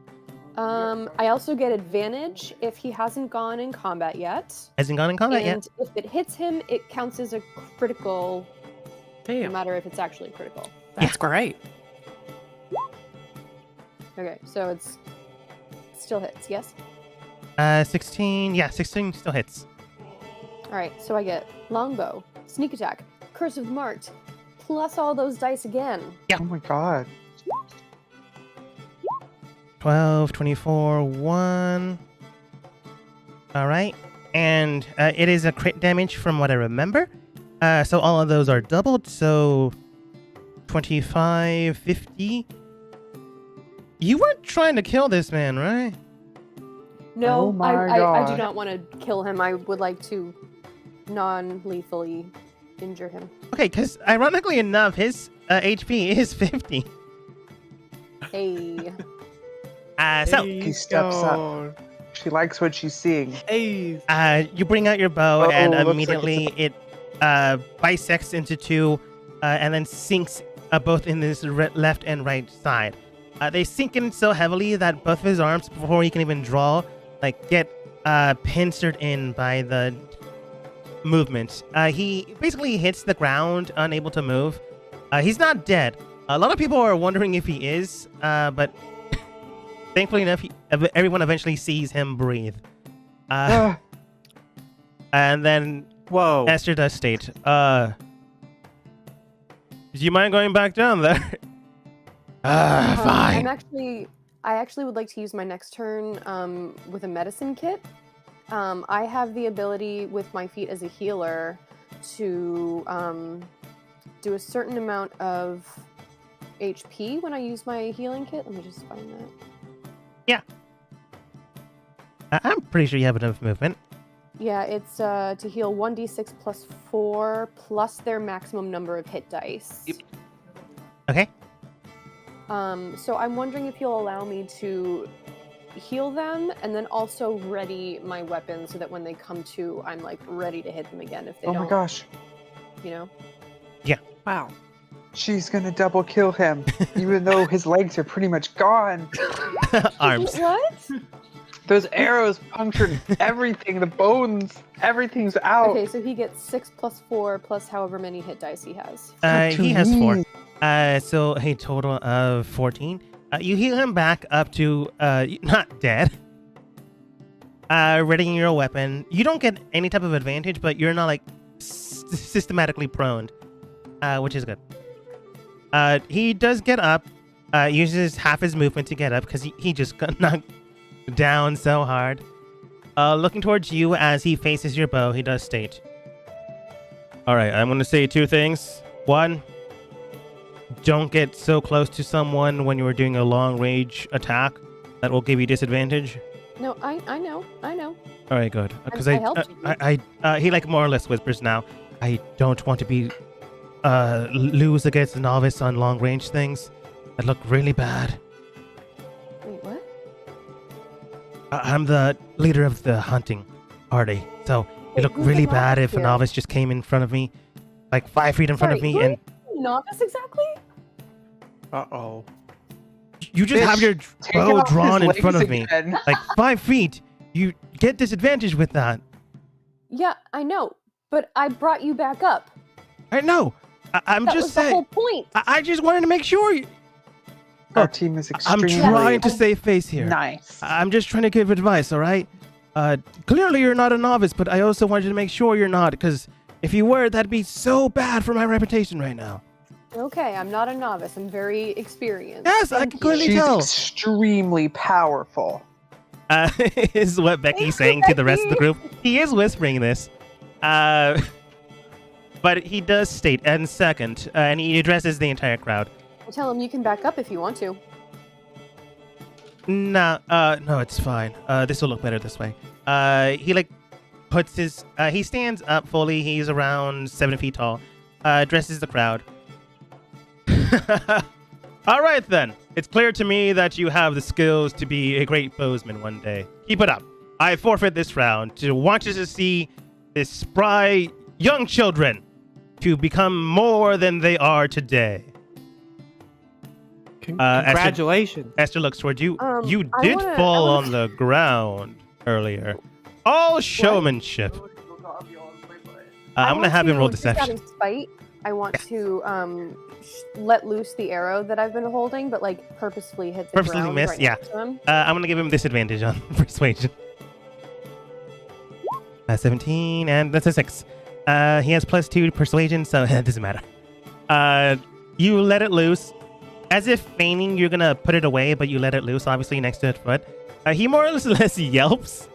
I also get advantage if he hasn't gone in combat yet. Hasn't gone in combat yet. And if it hits him, it counts as a critical, no Damn. matter if it's actually critical. That's great. Okay, so it still hits, yes? 16. Yeah, 16 still hits. Alright, so I get longbow, sneak attack, curse of the marked, plus all those dice again. Yeah. Oh my god. 12, 24, 1. Alright. And it is a crit damage from what I remember. So all of those are doubled. So 25, 50. You weren't trying to kill this man, right? No, Oh my I do God. not want to kill him. I would like to non-lethally injure him. Okay, because ironically enough, his HP is 50. Hey. So He steps up. She likes what she's seeing. Hey. you bring out your bow, and Uh-oh, looks like immediately it bisects into two, and then sinks both in this left and right side. They sink in so heavily that both of his arms, before he can even draw, like get pincered in by the movement. He basically hits the ground, unable to move. He's not dead. A lot of people are wondering if he is, but thankfully enough, everyone eventually sees him breathe. Ah, And then Whoa. Esther does state, do you mind going back down there? Fine. I actually would like to use my next turn with a medicine kit. I have the ability with my feet as a healer to do a certain amount of HP when I use my healing kit. Let me just find that. I'm pretty sure you have enough movement. Yeah, it's to heal 1d6 plus 4 plus their maximum number of hit dice. Yep. Okay. So I'm wondering if you'll allow me to heal them and then also ready my weapon so that when they come to, I'm like ready to hit them again if they oh don't, my gosh. you know? Wow. She's gonna double kill him, even though his legs are pretty much gone. Arms. What? Those arrows punctured everything. The bones, everything's out. Okay, so he gets 6 plus 4 plus however many hit dice he has. He has 4. So a total of 14. You heal him back up to not dead. Readying your weapon. You don't get any type of advantage, but you're not like systematically prone, which is good. He does get up. Uses half his movement to get up because he just got knocked down so hard. Looking towards you as he faces your bow, he does state, all right, I'm going to say 2 things. 1, don't get so close to someone when you are doing a long range attack. That will give you disadvantage. No, I know. All right, good. Because I helped you. he like more or less whispers now, I don't want to be lose against a novice on long range things. That look really bad. Wait, what? I'm the leader of the hunting party, so it looked who's really the bad novice if a here? novice just came in front of me, like 5 feet in front of Sorry, me, who and is novice exactly? Uh-oh. you just have your Take bow off his drawn in legs front of me, again. like 5 feet. You get disadvantage with that. Yeah, I know, but I brought you back up. I know. I'm That just was the saying. whole point. I just wanted to make sure. Our team is I'm extremely trying to save face here. nice. I'm just trying to give advice, all right? Clearly you're not a novice, but I also wanted to make sure you're not, because if you were, that'd be so bad for my reputation right now. Okay, I'm not a novice. I'm very experienced. Yes, I Thank can you. clearly She's tell. extremely powerful. Is what Becky's saying to the rest of the group. He is whispering this. But he does state, and second, and he addresses the entire crowd. I tell him you can back up if you want to. No, it's fine. This will look better this way. He like puts his, he stands up fully. He's around 7 feet tall. Addresses the crowd. All right then. It's clear to me that you have the skills to be a great bowsman one day. Keep it up. I forfeit this round to want to see this spry young children to become more than they are today. Congratulations. Esther looks toward you. You I did wanna- fall I on the ground earlier. All showmanship. I'm gonna have him roll Just out deception. of spite, I want to let loose the arrow that I've been holding, but like purposefully hit the Purposefully ground miss, right yeah. next to him. I'm gonna give him disadvantage on persuasion. 17, and that's a 6. He has +2 persuasion, so it doesn't matter. You let it loose, as if feigning you're gonna put it away, but you let it loose, obviously next to his foot. He more or less yelps,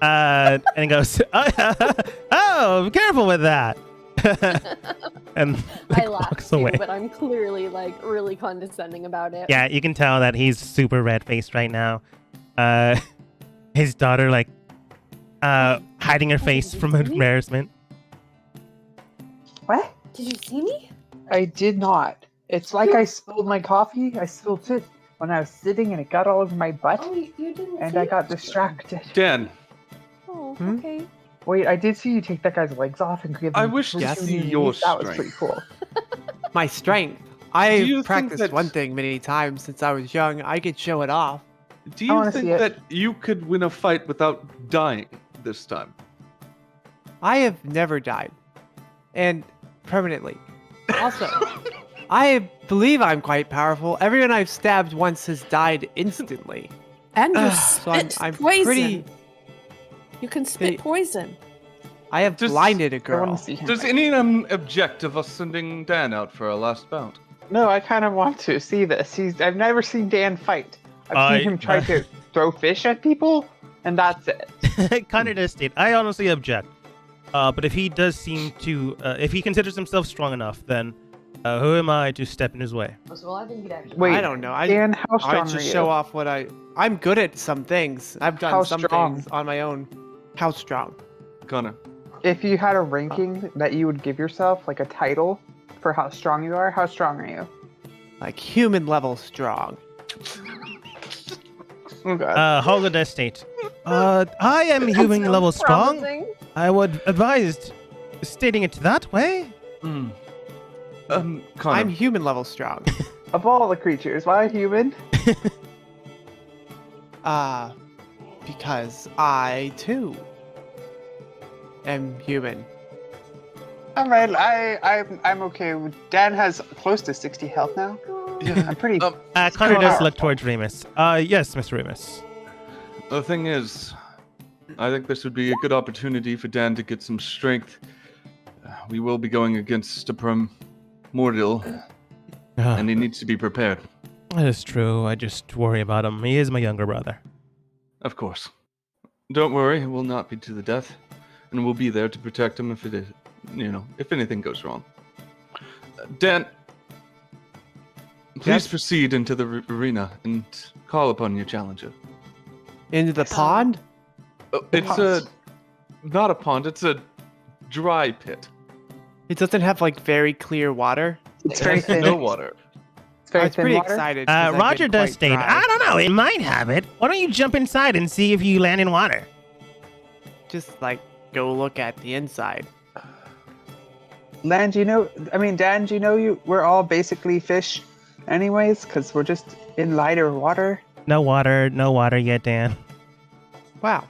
and goes, "Oh, be careful with that." And like, I laugh walks too, away. but I'm clearly like really condescending about it. Yeah, you can tell that he's super red-faced right now. His daughter like hiding her face from embarrassment. What? Did you see me? I did not. It's like I spilled my coffee. I spilled it when I was sitting and it got all over my butt. Oh, you didn't. And see I me? got distracted. Dan, Oh, Hmm? okay. Wait, I did see you take that guy's legs off and give him I wish to two see knees. your That was strength. pretty cool. My strength. Do you I've think practiced that- one thing many times since I was young. I could show it off. do I you wanna think see it. that you could win a fight without dying this time? I have never died. And permanently. Also, I believe I'm quite powerful. Everyone I've stabbed once has died instantly. And you So I'm spit poison. pretty. You can spit They- poison. I have Does- blinded a I want girl. to see him. Does fight. anyone object of us sending Dan out for a last bout? No, I kind of want to see this. I've never seen Dan fight. I've I- seen him try to throw fish at people, and that's it. Kind of does state. I honestly object. But if he does seem to, if he considers himself strong enough, then who am I to step in his way? Well, I think he'd actually. Wait, I don't know. Dan, how I strong are just you? show off what I'm good at some things. I've done How some strong? things on my own. How strong? Connor. If you had a ranking that you would give yourself, like a title for how strong you are, how strong are you? Like human level strong. Oh god. Holodeck state. I am human level strong. Promising. I would advise stating it that way. Connor. I'm human level strong. Of all the creatures, why human? because I too am human. All right, I'm okay. Dan has close to 60 health now. Yeah. I'm pretty. Connor does powerful. look towards Remus. Yes, Mr. Remus. The thing is, I think this would be a good opportunity for Dan to get some strength. We will be going against a primordial, and he needs to be prepared. That is true. I just worry about him. He is my younger brother. Of course. Don't worry, it will not be to the death, and we'll be there to protect him if it is, if anything goes wrong. Dan, please Yes? proceed into the arena and call upon your challenger. Into the pond? It's not a pond, it's a dry pit. It doesn't have like very clear water. It's It very has thin. no water. It's very I was thin pretty water. excited. 'cause I've Roger been does quite state, dry. I don't know, it might have it. Why don't you jump inside and see if you land in water? Just like go look at the inside. Dan, do you know we're all basically fish, anyways, because we're just in lighter water. No water yet, Dan. Wow.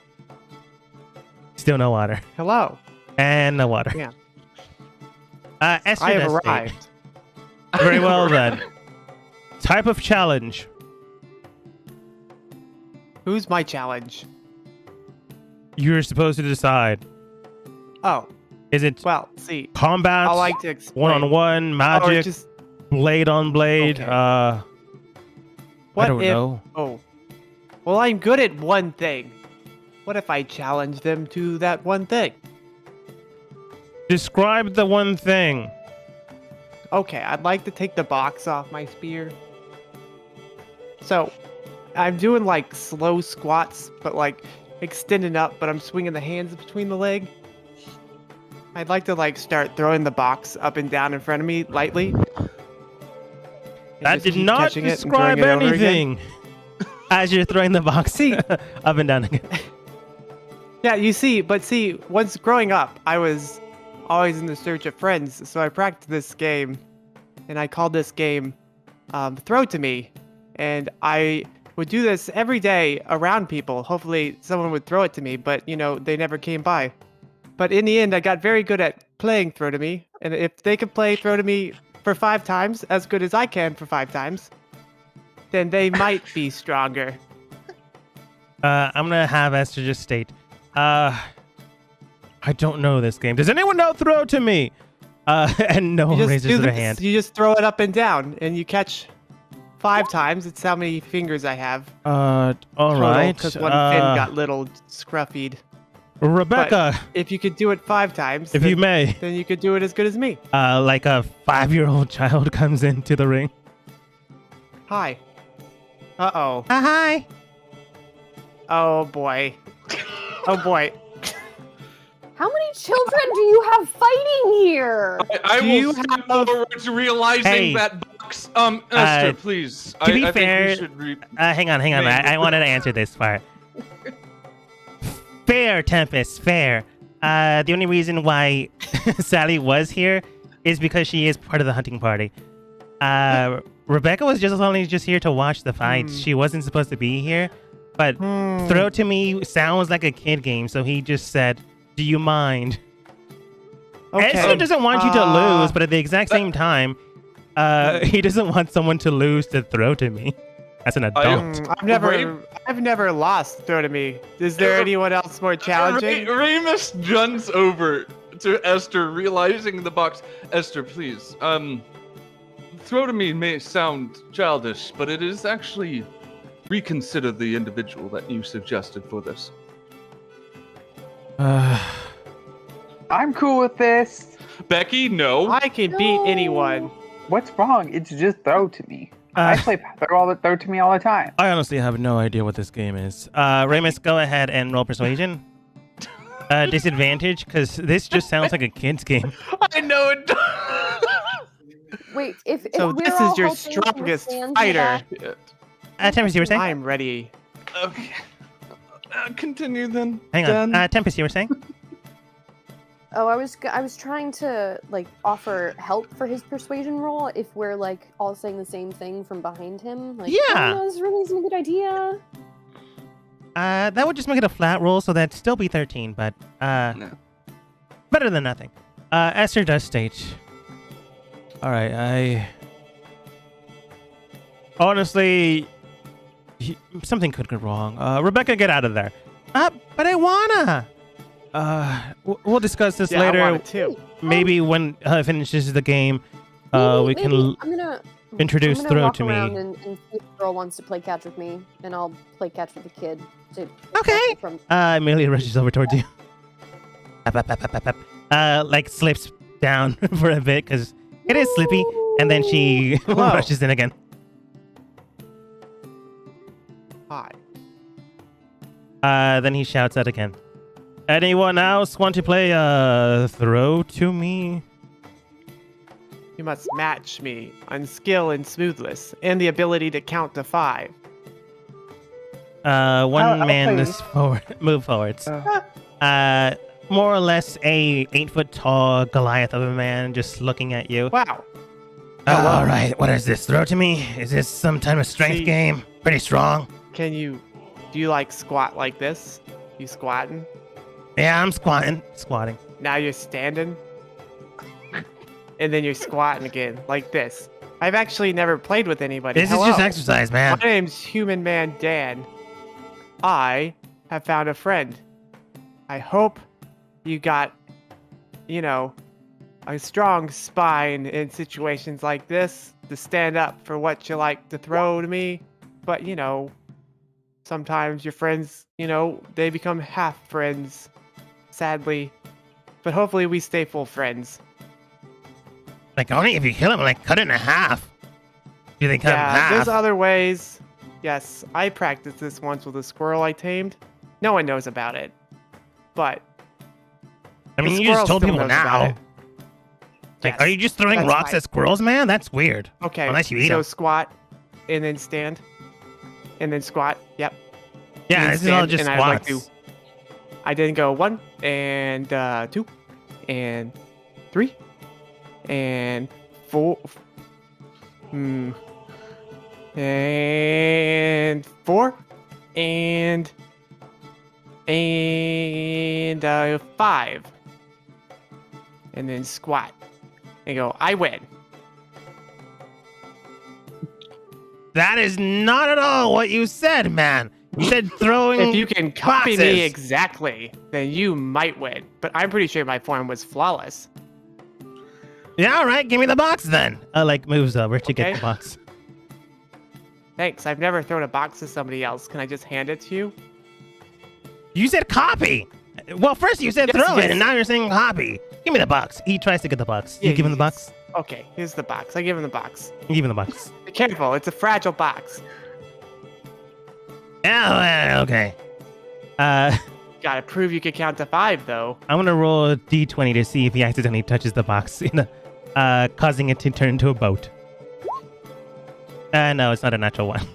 Still no water. Hello. And no water. Yeah. Esther I have does state, arrived. very well then. Type of challenge. Who's my challenge? You're supposed to decide. Oh, Is it well, see, combat, I like to explain. one-on-one, Or magic, just blade on blade? Okay. I what don't if? know. Oh, well, I'm good at one thing. What if I challenge them to that one thing? Describe the one thing. Okay, I'd like to take the box off my spear. So, I'm doing like slow squats, but like extending up, but I'm swinging the hands between the leg. I'd like to like start throwing the box up and down in front of me lightly. and That just did keep not catching it and throwing describe it over again. anything. As you're throwing the box See. up and down again. Yeah, you see, but see, once growing up, I was always in the search of friends, so I practiced this game, and I called this game Throw to Me, and I would do this every day around people. Hopefully someone would throw it to me, but, they never came by. But in the end, I got very good at playing Throw to Me, and if they could play Throw to Me for 5 times, as good as I can for 5 times, then they might be stronger. I'm gonna have Esther just state. I don't know this game. Does anyone know Throw to Me? And no one You raises their hand. You just throw it up and down, and you catch 5 times. It's how many fingers I have. All right. Because one fin got little scruffied. Rebecca, If you could do it 5 times, if you may, then you could do it as good as me. like a 5-year-old child comes into the ring. Hi. Uh-oh. Hi. Oh, boy. Oh, boy. How many children do you have fighting here? I Do will you step have- forward to realizing Hey. that box. Esther, please. to be I fair- think we should Hang on. I wanted to answer this part. Fair, Tempest, fair. The only reason why Sally was here is because she is part of the hunting party. Rebecca was only here to watch the fights. She wasn't supposed to be here. But Throw to Me sounds like a kid game, so he just said, "Do you mind?" Esther doesn't want you to lose, but at the exact same time, he doesn't want someone to lose to Throw to Me. As an adult. I've never lost Throw to Me. Is there anyone else more challenging? Remus runs over to Esther, realizing the box. Esther, please. Throw to Me may sound childish, but it is actually reconsider the individual that you suggested for this. I'm cool with this. Becky, no. I can beat anyone. What's wrong? It's just Throw to Me. I play Throw to Me all the time. I honestly have no idea what this game is. Remus, go ahead and roll persuasion. Disadvantage, because this just sounds like a kid's game. I know it does. Wait, if So we're this all is your helping strongest withstand the fighter. attack- Tempest, you were saying? I'm ready. Okay. Continue then. Hang on. Dan. Tempest, you were saying? Oh, I was trying to offer help for his persuasion roll if we're all saying the same thing from behind him. Yeah. Oh, this really isn't a good idea. That would just make it a flat roll, so that'd still be 13, but No. better than nothing. Esther does state. All right, I honestly, something could go wrong. Rebecca, get out of there. But I wanna. We'll discuss this Yeah, later. I want it too. Maybe when finishes the game, we can introduce I'm gonna Throw walk to around me. and see if the girl wants to play catch with me, and I'll play catch with the kid. Okay. From Amelia rushes over towards you. Like slips down for a bit because it is slippy, and then she Hello. rushes in again. Hi. Then he shouts out again. Anyone else want to play Throw to me? You must match me on skill and smoothness and the ability to count to 5. One I'll man play. is move forwards. More or less a 8-foot tall Goliath of a man just looking at you. Wow. All right, what is this? Throw to me? Is this some type of strength See- game? Pretty strong. Do you like squat like this? You squatting? Yeah, I'm squatting. Now you're standing? And then you're squatting again, like this. I've actually never played with anybody. This is Hello. just exercise, man. My name's Human Man Dan. I have found a friend. I hope you got, a strong spine in situations like this to stand up for what you like to throw to me. But, sometimes your friends, they become half friends, sadly. But hopefully we stay full friends. Like, only if you kill him, like, cut it in half. Do they cut Yeah, half? there's other ways. Yes, I practiced this once with a squirrel I tamed. No one knows about it. But I mean, the you just squirrel told still people knows about now. it. Like, Yes, are you just throwing that's rocks fine. at squirrels, man? That's weird. Okay, Unless you eat so 'em. squat, and then stand, and then squat. Yep. Yeah, and this is all stand, just and I'd like squats. I didn't go 1 and 2 and 3 and 4 and 4 and 5 and then squat and go. I win. That is not at all what you said, man. You said throwing. If you can copy me boxes. exactly, then you might win. But I'm pretty sure my form was flawless. Yeah, all right. Give me the box then. Like moves over to get Okay. the box. Thanks. I've never thrown a box to somebody else. Can I just hand it to you? You said copy. Well, first you said Yes, throw it, yes. and now you're saying copy. Give me the box. He tries to get the box. You Yeah, give him the yes. box. Okay, here's the box. I give him the box. You give him the box. Be careful. It's a fragile box. Yeah, well, okay. Gotta prove you can count to 5, though. I'm gonna roll a d20 to see if he accidentally touches the box, causing it to turn into a boat. No, it's not a natural one.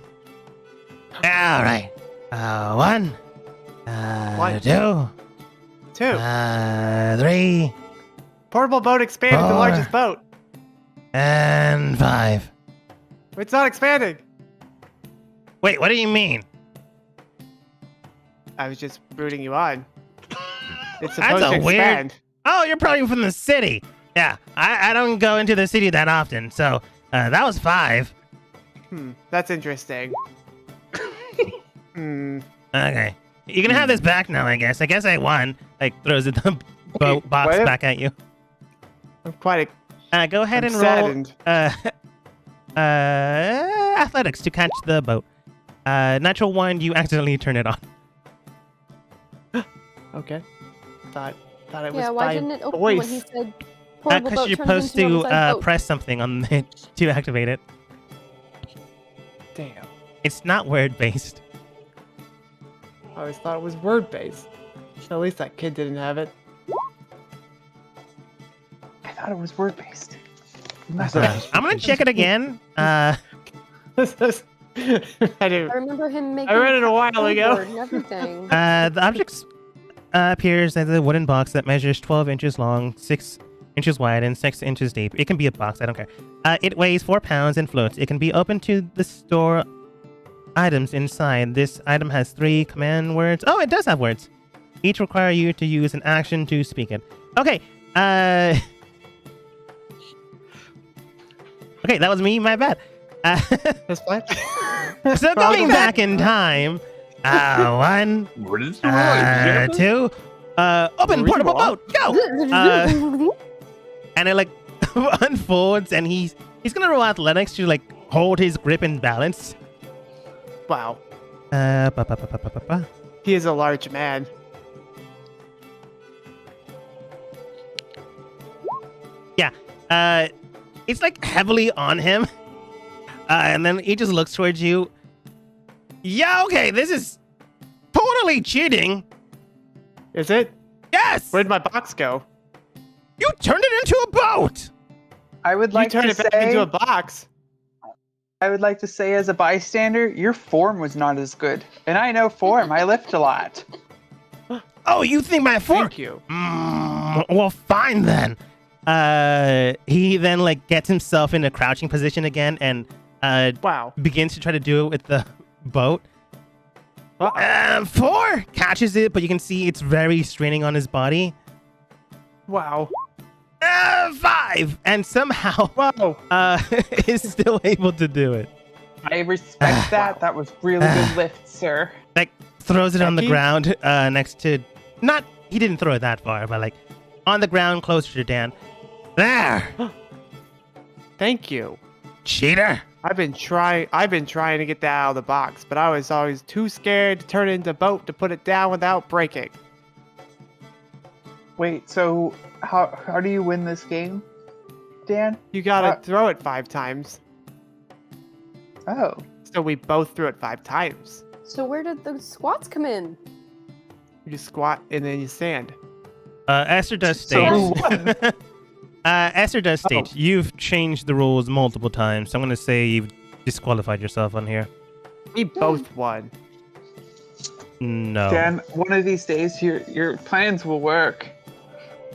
All right. 1, 1, 2, 2. 3, Portable boat expanded the 4. largest boat. and 5. It's not expanding. Wait, what do you mean? I was just rooting you on. It's That's supposed a to weird- expand. Oh, you're probably from the city. Yeah, I don't go into the city that often, so that was 5. That's interesting. Okay. You can have this back now, I guess. I guess I won. Like, throws the boat box what? back at you. I'm quite Go ahead I'm and saddened. roll athletics to catch the boat. Natural 1, you accidentally turn it on. Okay. Thought it was Yeah, why by didn't it open voice. when he said portable Because boat you're turns supposed into to oversized boat? press something on it to activate it. Damn. It's not word based. I always thought it was word based. At least that kid didn't have it. I thought it was word based. I'm gonna check it again. I I didn't. remember him making. read it a while code ago. word and everything. The object appears as a wooden box that measures 12 inches long, 6 inches wide, and 6 inches deep. It can be a box, I don't care. It weighs 4 pounds and floats. It can be opened to the store items inside. This item has 3 command words. Oh, it does have words. Each require you to use an action to speak it. Okay. Okay, that was me. My bad. That's fine. So going back in time. 1, What is wrong? 2. Open Read portable on. boat. Go. And it like unfolds, and he's gonna roll athletics to like hold his grip and balance. Wow. Ba, ba, ba, ba, ba, ba, ba. He is a large man. It's like heavily on him. And then he just looks towards you. Yeah, okay, this is totally cheating. Is it? Yes! Where'd my box go? You turned it into a boat! I would like you turned to it back into say, a box. I would like to say, as a bystander, your form was not as good, and I know form. I lift a lot. Oh, you think my form? Thank you. Well, fine then. He then like gets himself in a crouching position again and Wow. begins to try to do it with the boat. Uh-oh. 4 catches it, but you can see it's very straining on his body. Wow. 5 and somehow Whoa. is still able to do it. I respect that. That was really good lift, sir. Like throws it on the Becky? ground next to he didn't throw it that far, but like on the ground closer to Dan. There, Thank you. cheater. I've been trying to get that out of the box, but I was always too scared to turn it into a boat to put it down without breaking. Wait, so how do you win this game, Dan? You gotta throw it 5 times. Oh, So we both threw it 5 times. So where did the squats come in? You just squat and then you stand. Esther does So state. who won? Esther does state. You've changed the rules multiple times, so I'm gonna say you've disqualified yourself on here. We both won. No. Dan, one of these days your plans will work.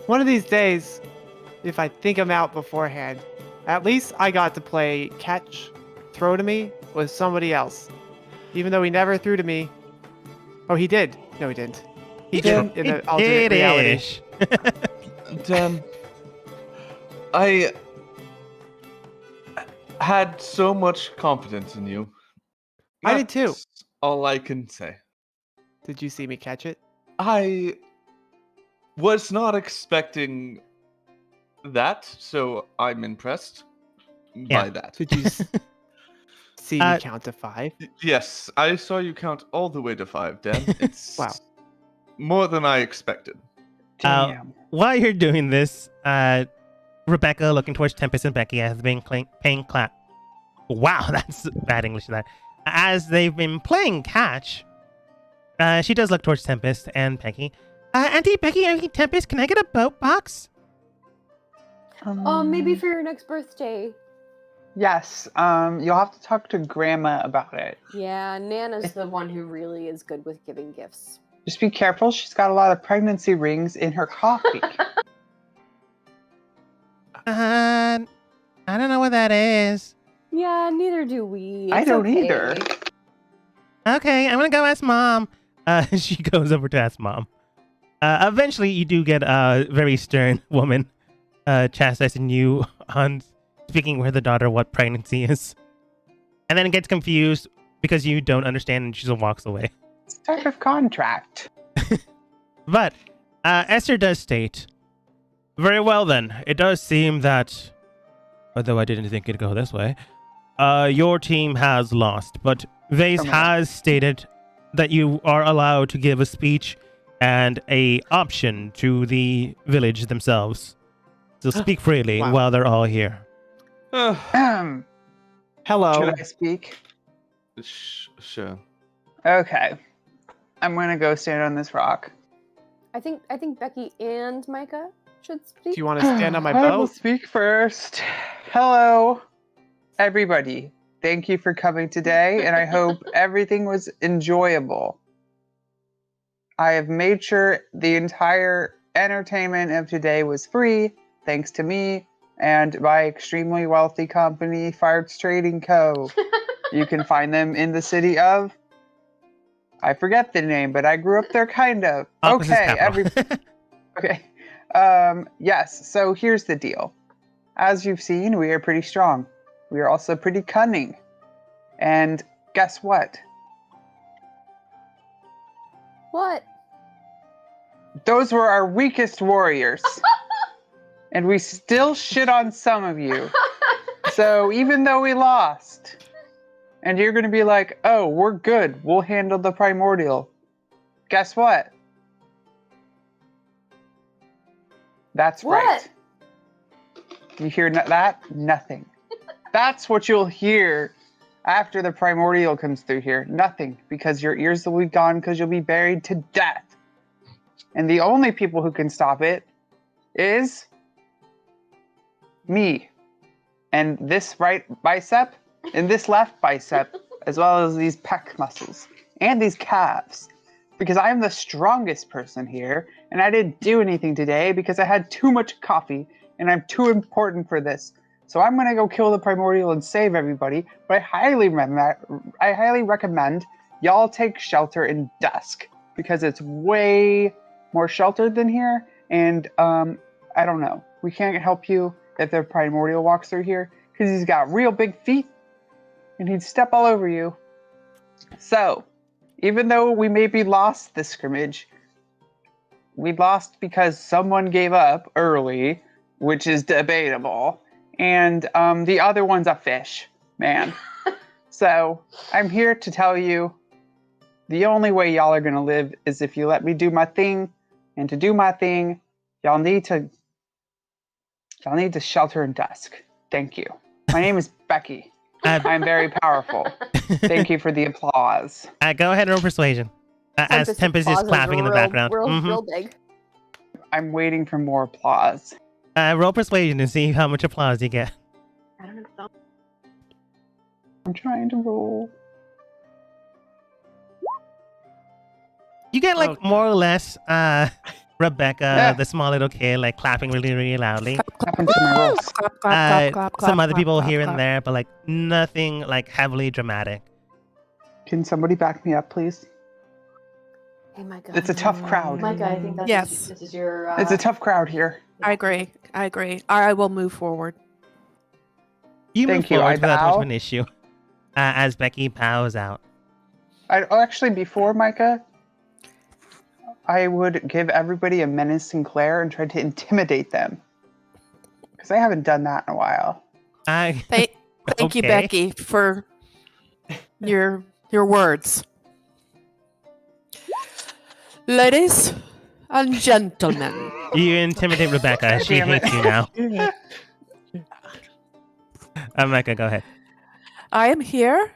One of these days, if I think I'm out beforehand, at least I got to play catch, throw to me with somebody else. Even though he never threw to me. Oh, he did. No, he didn't. He did in the alternate reality. It-ish. Dan, I had so much confidence in you. I did too. That's all I can say. Did you see me catch it? I was not expecting that, so I'm impressed by that. Did you see me count to 5? Yes, I saw you count all the way to 5, Dan. It's Wow. more than I expected. Damn. While you're doing this, Rebecca, looking towards Tempest and Becky, has been playing clap. Wow, that's bad English there. As they've been playing catch, she does look towards Tempest and Becky. Auntie Becky, Auntie Tempest, can I get a boat box? Maybe for your next birthday. Yes. You'll have to talk to Grandma about it. Yeah, Nana's the one who really is good with giving gifts. Just be careful. She's got a lot of pregnancy rings in her coffee. I don't know what that is. Yeah, neither do we. I It's don't okay. either. Okay, I'm gonna go ask Mom. She goes over to ask Mom. Eventually, you do get a very stern woman chastising you on speaking with her daughter what pregnancy is. And then it gets confused because you don't understand and she just walks away. It's a type of contract. But Esther does state, very well then, it does seem that, although I didn't think it'd go this way, your team has lost, but Vase Come on. has stated that you are allowed to give a speech and a option to the village themselves. So speak freely Wow. while they're all here. Should Hello. I speak? Sure. Okay. I'm gonna go stand on this rock. I think Becky and Micah should speak. Do you want to stand on my I will boat? speak first. Hello, everybody. Thank you for coming today, and I hope everything was enjoyable. I have made sure the entire entertainment of today was free, thanks to me and my extremely wealthy company, Farts Trading Co. You can find them in the city of. I forget the name, but I grew up there, kind of. Opposite's Okay, capital. Okay. Yes. So here's the deal. As you've seen, we are pretty strong. We are also pretty cunning. And guess what? What? Those were our weakest warriors. And we still shit on some of you. So even though we lost, and you're going to be like, oh, we're good. We'll handle the primordial. Guess what? That's What? right. You hear that? Nothing. That's what you'll hear after the primordial comes through here. Nothing, because your ears will be gone because you'll be buried to death. And the only people who can stop it is me. And this right bicep and this left bicep, as well as these pec muscles and these calves. Because I am the strongest person here, and I didn't do anything today because I had too much coffee, and I'm too important for this. So I'm gonna go kill the primordial and save everybody. But I highly recommend y'all take shelter in dusk because it's way more sheltered than here. And I don't know. We can't help you if the primordial walks through here because he's got real big feet, and he'd step all over you. So, even though we maybe lost this scrimmage, we lost because someone gave up early, which is debatable, and the other one's a fish, man. So, I'm here to tell you, the only way y'all are going to live is if you let me do my thing, and to do my thing, y'all need to shelter in dusk. Thank you. My name is Becky. I'm very powerful. Thank you for the applause. Go ahead and roll persuasion. As Tempest is clapping in the background. Real big. I'm waiting for more applause. Roll persuasion to see how much applause you get. I don't know. I'm trying to roll. You get like Okay. more or less Rebecca, Yeah. the small little kid, like clapping really, really loudly. What happened to my rolls? Clap, clap, clap, clap, Some other clap, people clap, here clap. and there, but like nothing like heavily dramatic. Can somebody back me up, please? Hey, Micah. It's a tough crowd. Micah, I think Yes. this is your. It's a tough crowd here. I agree. I agree. I will move forward. You move Thank you, I forward without much of bow. an issue. As Becky bows out. Actually, before Micah, I would give everybody a Menace Sinclair and try to intimidate them. Because I haven't done that in a while. Thank you, Okay. Becky, for your words. Ladies and gentlemen, You intimidate Rebecca. She Damn it. hates you now. Rebecca, go ahead. I am here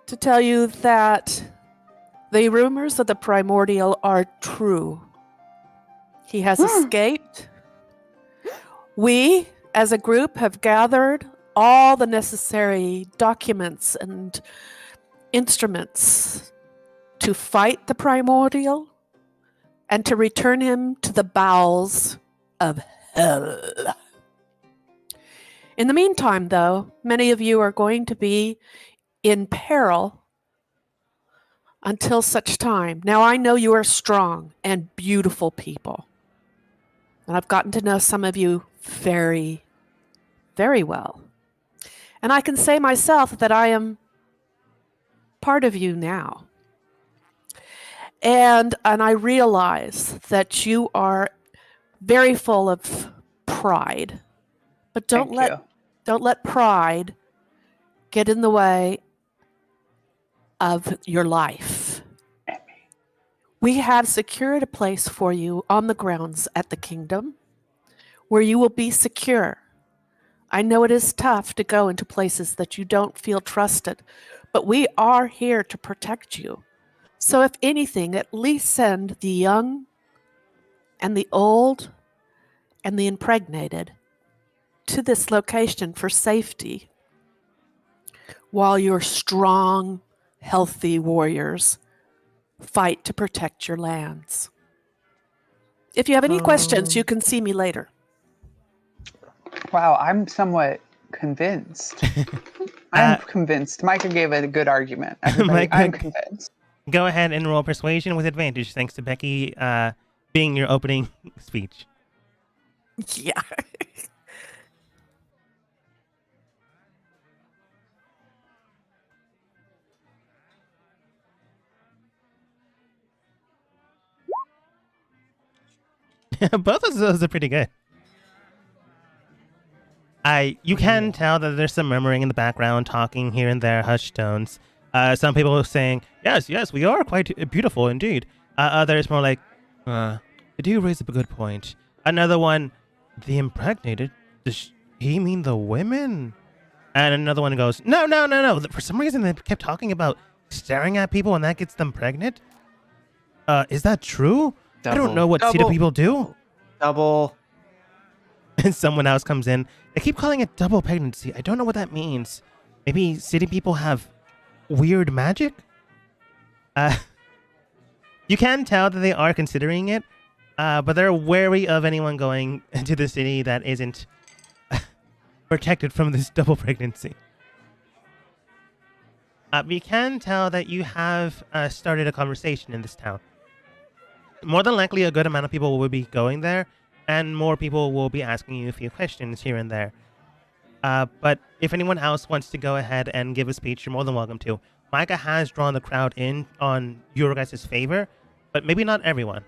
to tell you that the rumors of the primordial are true. He has escaped. We, as a group, have gathered all the necessary documents and instruments to fight the primordial and to return him to the bowels of hell. In the meantime, though, many of you are going to be in peril until such time. Now, I know you are strong and beautiful people. And I've gotten to know some of you very, very well. And I can say myself that I am part of you now. And I realize that you are very full of pride. But Thank you. don't let pride get in the way of your life. We have secured a place for you on the grounds at the kingdom where you will be secure. I know it is tough to go into places that you don't feel trusted, but we are here to protect you. So if anything, at least send the young and the old and the impregnated to this location for safety while your strong, healthy warriors fight to protect your lands. If you have any questions, you can see me later. Wow, I'm somewhat convinced. I'm convinced. Micah gave a good argument. Everybody, Micah- I'm convinced. Go ahead and roll persuasion with advantage, thanks to Becky being your opening speech. Yeah. Both of those are pretty good. You can tell that there's some murmuring in the background, talking here and there, hushed tones. Some people are saying, yes, we are quite beautiful indeed. Others more like, you do raise up a good point. Another one, the impregnated? Does he mean the women? And another one goes, no. For some reason, they kept talking about staring at people and that gets them pregnant. Is that true? I don't know what city people do. Double. And someone else comes in. They keep calling it double pregnancy. I don't know what that means. Maybe city people have weird magic? You can tell that they are considering it, but they're wary of anyone going into the city that isn't protected from this double pregnancy. You can tell that you have started a conversation in this town. More than likely, a good amount of people will be going there, and more people will be asking you a few questions here and there. But if anyone else wants to go ahead and give a speech, you're more than welcome to. Micah has drawn the crowd in on your guys' favor, but maybe not everyone.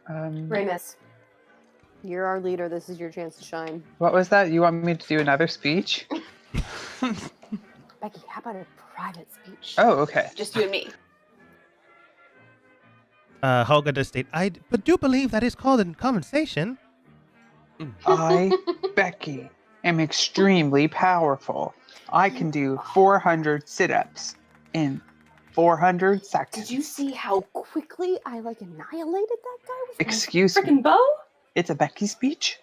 Ramus, you're our leader. This is your chance to shine. What was that? You want me to do another speech? Becky, how about a private speech? Oh, okay. Just you and me. Holga does state, I do believe that is called a conversation. I, Becky, am extremely powerful. I can do 400 sit-ups in 400 seconds. Did you see how quickly I annihilated that guy with Excuse my me. freaking bow? It's a Becky speech?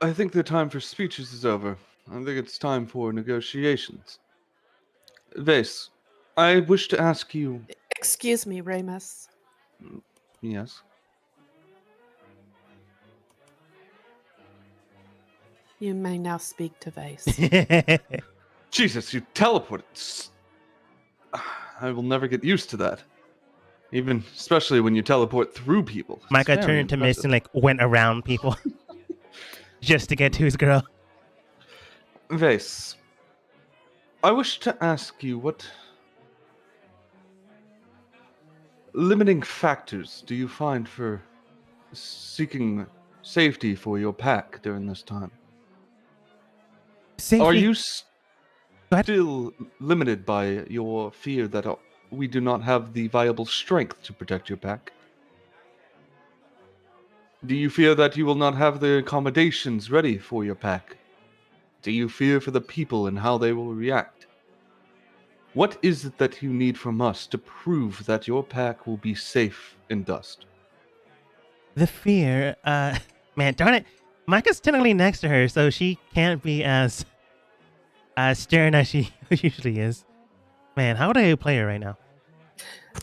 I think the time for speeches is over. I think it's time for negotiations. Vase, I wish to ask you... Excuse me, Ramus. Yes? You may now speak to Vase. Jesus, you teleported. I will never get used to that. Especially when you teleport through people. It's Micah very turned to Mist impressive. and went around people just to get to his girl. Vase, I wish to ask you what limiting factors do you find for seeking safety for your pack during this time? Safety. Are you Go ahead. still limited by your fear that we do not have the viable strength to protect your pack? Do you fear that you will not have the accommodations ready for your pack? Do you fear for the people and how they will react? What is it that you need from us to prove that your pack will be safe in dust? The fear, man, darn it. Micah's technically next to her, so she can't be as stern as she usually is. Man, how would I play her right now?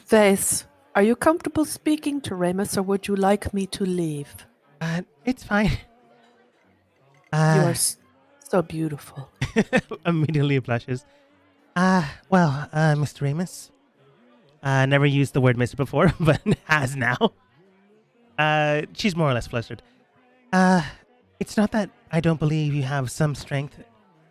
Vase, are you comfortable speaking to Ramus, or would you like me to leave? It's fine. You are so beautiful. Immediately blushes. Well, Mr. Ramus. Never used the word Mr. before, but has now. She's more or less flustered. It's not that I don't believe you have some strength.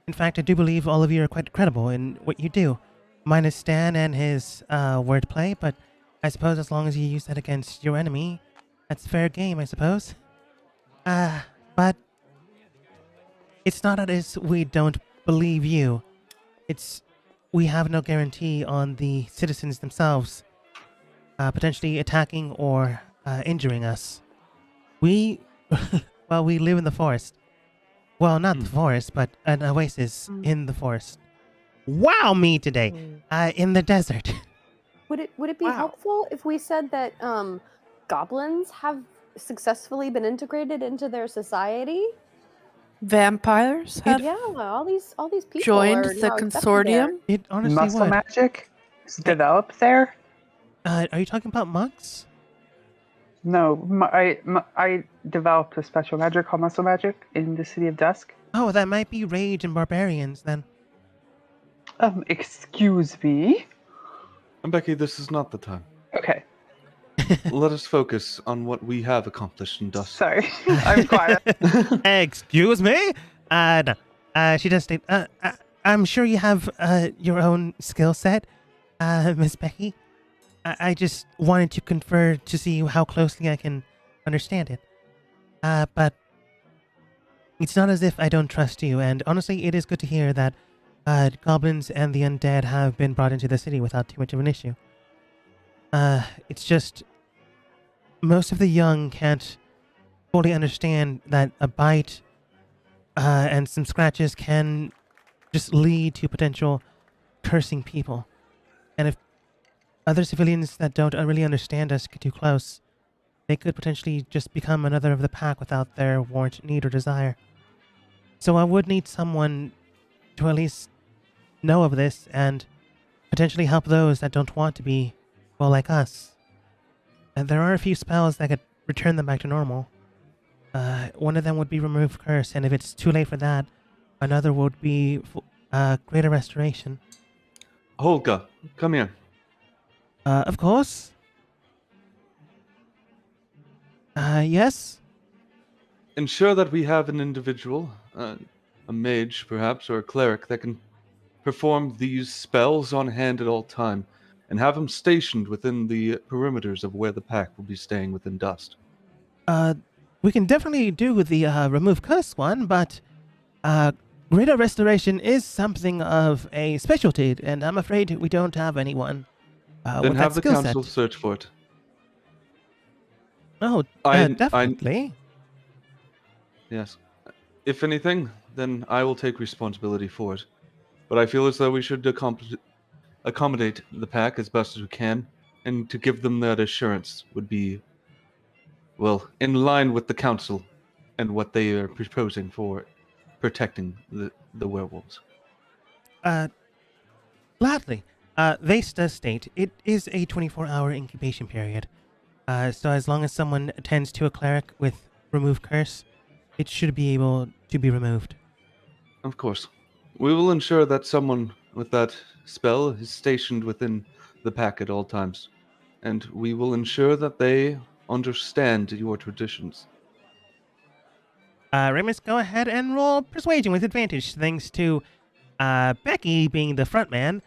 In fact, I do believe all of you are quite credible in what you do. Minus Stan and his wordplay, but I suppose as long as you use that against your enemy, that's fair game, I suppose. But it's not as we don't believe you. It's we have no guarantee on the citizens themselves potentially attacking or injuring us. We live in the forest. Well, not the forest, but an oasis in the forest. Wow, me today. In the desert. Would it be helpful if we said that goblins have successfully been integrated into their society? Vampires have Yeah, all these people joined are the now accepted there. consortium. It honestly Muscle would. magic is developed there? Are you talking about monks? No, I developed a special magic called muscle magic in the City of Dusk. Oh, that might be Rage and Barbarians then. Excuse me. And Becky, this is not the time. Okay, Let us focus on what we have accomplished in Dust. sorry. I'm quiet. Excuse me? No. She does state, I'm sure you have your own skill set, Miss Becky. I just wanted to confer to see how closely I can understand it. But it's not as if I don't trust you, and honestly, it is good to hear that goblins and the undead have been brought into the city without too much of an issue. It's just most of the young can't fully understand that a bite and some scratches can just lead to potential cursing people. And if other civilians that don't really understand us get too close, they could potentially just become another of the pack without their warrant, need, or desire. So I would need someone to at least know of this and potentially help those that don't want to be, well, like us. And there are a few spells that could return them back to normal. One of them would be Remove Curse, and if it's too late for that, another would be Greater Restoration. Holga, come here. Of course. Yes? Ensure that we have an individual, a mage perhaps, or a cleric that can perform these spells on hand at all time, and have them stationed within the perimeters of where the pack will be staying within Dust. We can definitely do the Remove Curse one, but Greater Restoration is something of a specialty, and I'm afraid we don't have anyone Then with have that the skill council set. search for it. Oh, I- definitely. Yes. If anything, then I will take responsibility for it. But I feel as though we should accommodate the pack as best as we can, and to give them that assurance would be, well, in line with the council and what they are proposing for protecting the werewolves. Gladly. Vase does state it is a 24-hour incubation period. So as long as someone attends to a cleric with Remove Curse, it should be able to be removed. Of course. We will ensure that someone with that spell is stationed within the pack at all times, and we will ensure that they understand your traditions. Remus, go ahead and roll Persuasion with advantage, thanks to Becky being the front man.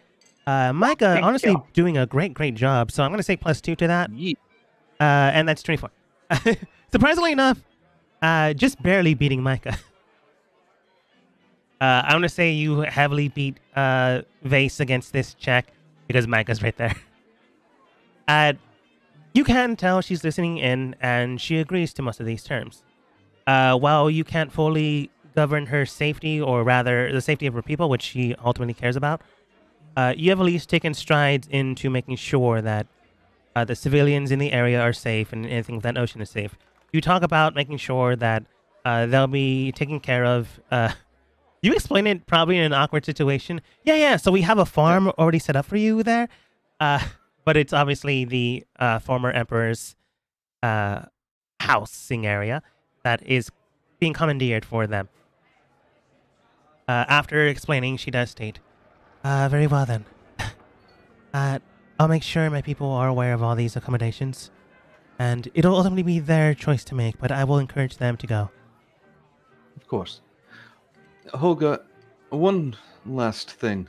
Micah, Thank honestly, you. doing a great job, so I'm going to say +2 to that. And that's 24. Surprisingly enough, just barely beating Micah. I'm going to say you heavily beat Vase against this check because Micah's right there. You can tell she's listening in, and she agrees to most of these terms. While you can't fully govern her safety, or rather the safety of her people, which she ultimately cares about, you have at least taken strides into making sure that the civilians in the area are safe and anything with that ocean is safe. You talk about making sure that they'll be taken care of. You explain it probably in an awkward situation. Yeah, so we have a farm already set up for you there. But it's obviously the former emperor's housing area that is being commandeered for them. After explaining, she does state, very well then. I'll make sure my people are aware of all these accommodations, and it'll ultimately be their choice to make, but I will encourage them to go. Of course. Holga, one last thing.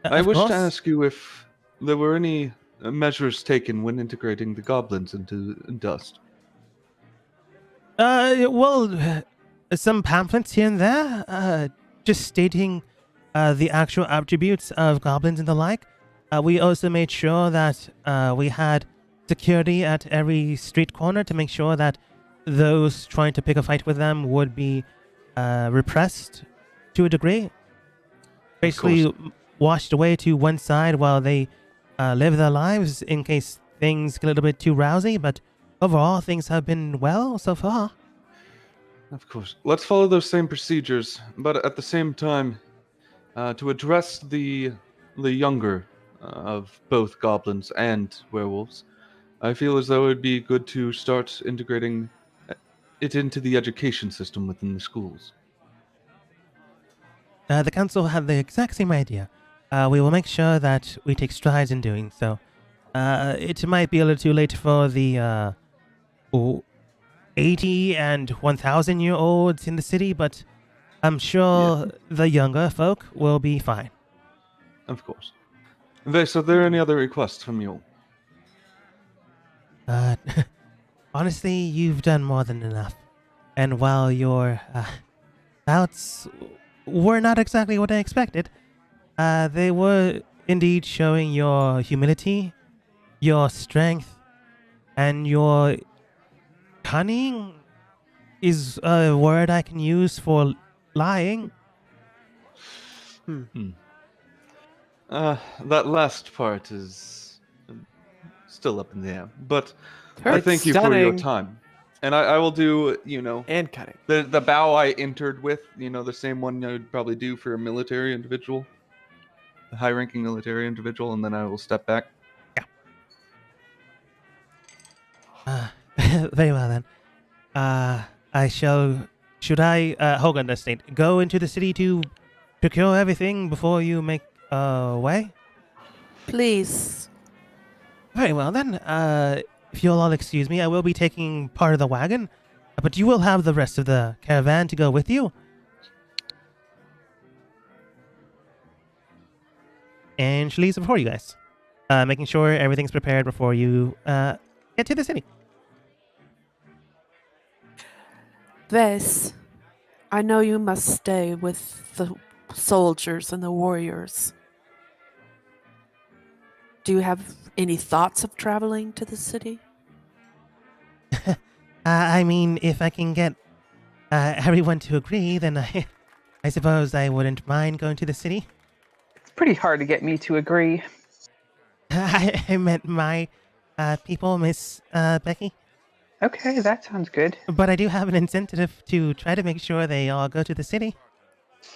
I Of wish course. to ask you if there were any measures taken when integrating the goblins into Dust. Well, some pamphlets here and there, just stating the actual attributes of goblins and the like. We also made sure that we had security at every street corner to make sure that those trying to pick a fight with them would be repressed to a degree. Basically, washed away to one side while they live their lives in case things get a little bit too rousy. But overall, things have been well so far. Of course. Let's follow those same procedures, but at the same time, to address the younger of both goblins and werewolves, I feel as though it would be good to start integrating it into the education system within the schools. The council had the exact same idea. We will make sure that we take strides in doing so. It might be a little too late for the 80 and 1,000-year-olds in the city, but I'm sure the younger folk will be fine. Of course. Ves, are there any other requests from you? Honestly, you've done more than enough. And while your bouts were not exactly what I expected, they were indeed showing your humility, your strength, and your cunning is a word I can use for lying. That last part is still up in the air, but I It's thank you for your stunning. time. And I will do, And cutting. the bow I entered with, the same one I would probably do for a military individual, a high-ranking military individual, and then I will step back. Very well then. I shall. Should I, Hogan Estate, go into the city to procure everything before you make way? Please. Very well then. If you'll all excuse me, I will be taking part of the wagon, but you will have the rest of the caravan to go with you. And she leaves before you guys, making sure everything's prepared before you get to the city. Ves, I know you must stay with the soldiers and the warriors. Do you have any thoughts of traveling to the city? I mean, if I can get everyone to agree, then I suppose I wouldn't mind going to the city. It's pretty hard to get me to agree. I meant my people, Miss Becky. Okay, that sounds good. But I do have an incentive to try to make sure they all go to the city.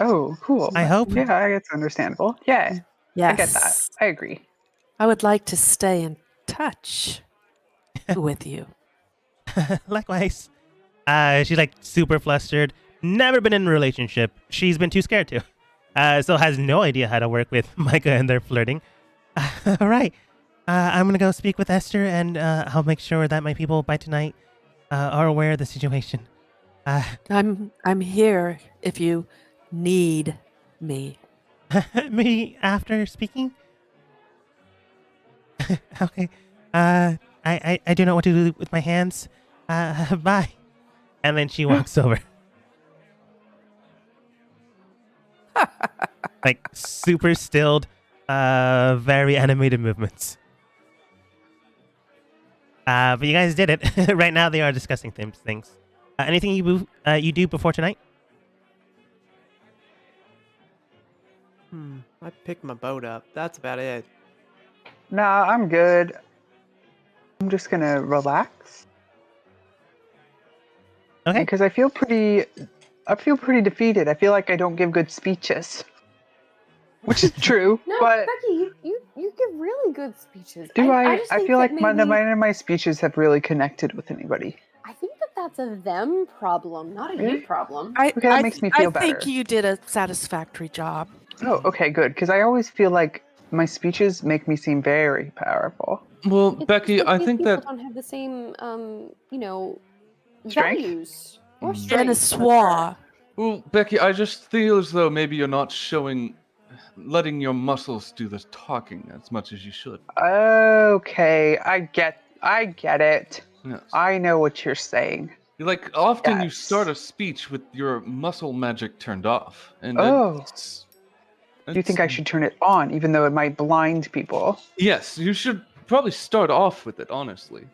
Oh, cool. I hope. Yeah, it's understandable. Yeah, Yes. I get that. I agree. I would like to stay in touch with you. Likewise. She's like super flustered. Never been in a relationship. She's been too scared to. So has no idea how to work with Micah and their flirting. All right. I'm going to go speak with Esther, and I'll make sure that my people by tonight are aware of the situation. I'm here if you need me. Me after speaking? Okay. I do not know what to do with my hands. Bye. And then she walks over. Like super stilled, very animated movements. But you guys did it. Right now they are discussing things. Anything you do before tonight? I picked my boat up. That's about it. Nah, I'm good. I'm just gonna relax. Okay. Because I feel pretty defeated. I feel like I don't give good speeches. Which is true, No, but Becky, you give really good speeches. do I? just I think feel that like maybe, none of my speeches have really connected with anybody. I think that that's a them problem, not a Really? you problem. I, Okay, that I makes th- me feel I think better. you did a satisfactory job. Oh, okay, good. Because I always feel like my speeches make me seem very powerful. Well, It's Becky, just I these think people that don't have the same, Strength? values or Mm. strength. Dennis for sure. Swa. Well, Becky, I just feel as though maybe you're not letting your muscles do the talking as much as you should. Okay, I get it. Yes. I know what you're saying. Like, often you Yes. start a speech with your muscle magic turned off. And Oh. do You think I should turn it on, even though it might blind people? Yes, you should probably start off with it, honestly.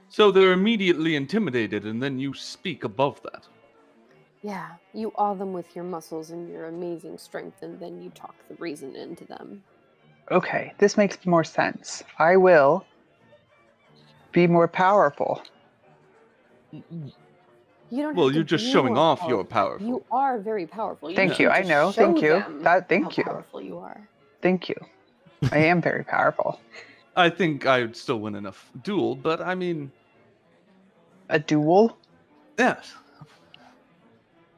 So they're immediately intimidated, and then you speak above that. Yeah, you awe them with your muscles and your amazing strength, and then you talk the reason into them. Okay, this makes more sense. I will be more powerful. You don't. Well, have to you're just be showing more off you're powerful. You are very powerful. Thank just you, need I to know, show thank you. them Thank how you. powerful you are. Thank you. I am very powerful. I think I would still win enough duel, but I mean, A duel? yes.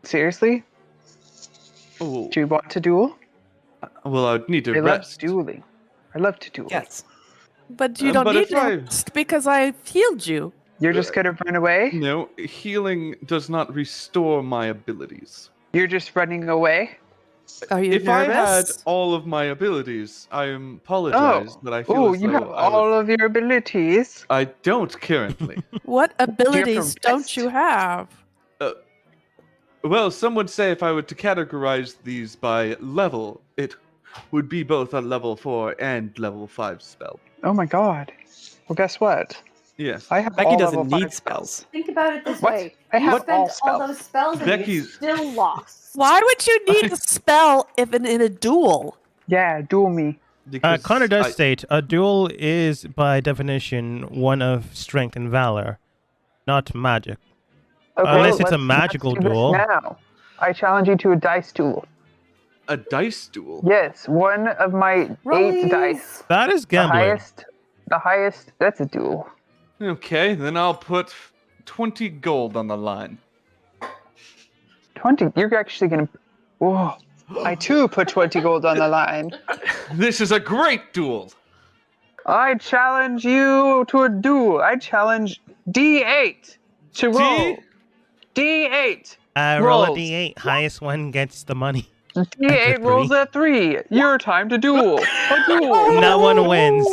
Seriously? Oh, Do you want to duel? well, I'd need to I love rest. dueling. I love to duel. Yes. But you don't but need if to I- rest because I healed you. You're just gonna run away? No, healing does not restore my abilities. You're just running away? Are you If I had nervous? all of my abilities, I apologize, but I feel Oh, as you though have all of your abilities. I don't currently. What abilities don't rest? you have? Well, some would say if I were to categorize these by level, it would be both a level 4 and level 5 spell. Oh my god. Well, guess what? Yes. I have Becky all doesn't level need 5 spells. Think about it this What? way. I You have spent all all spells. those spells and you Becky's- still lost. Why would you need a spell if in a duel? Yeah, duel me. Because Connor does I- state a duel is by definition one of strength and valor, not magic. Unless it's a let's magical do this duel. Now, I challenge you to a dice duel. a dice duel. Yes, one of my 8 dice. That is gambling. The highest, that's a duel. Okay, then I'll put 20 gold on the line. 20, you're actually gonna, whoa. I too put 20 gold on the line. This is a great duel. I challenge you to a duel. I challenge D8 to roll. D8. Roll a rolls. d8. Highest one gets the money. D8 three. rolls a 3. Your time to duel. A duel. No one wins.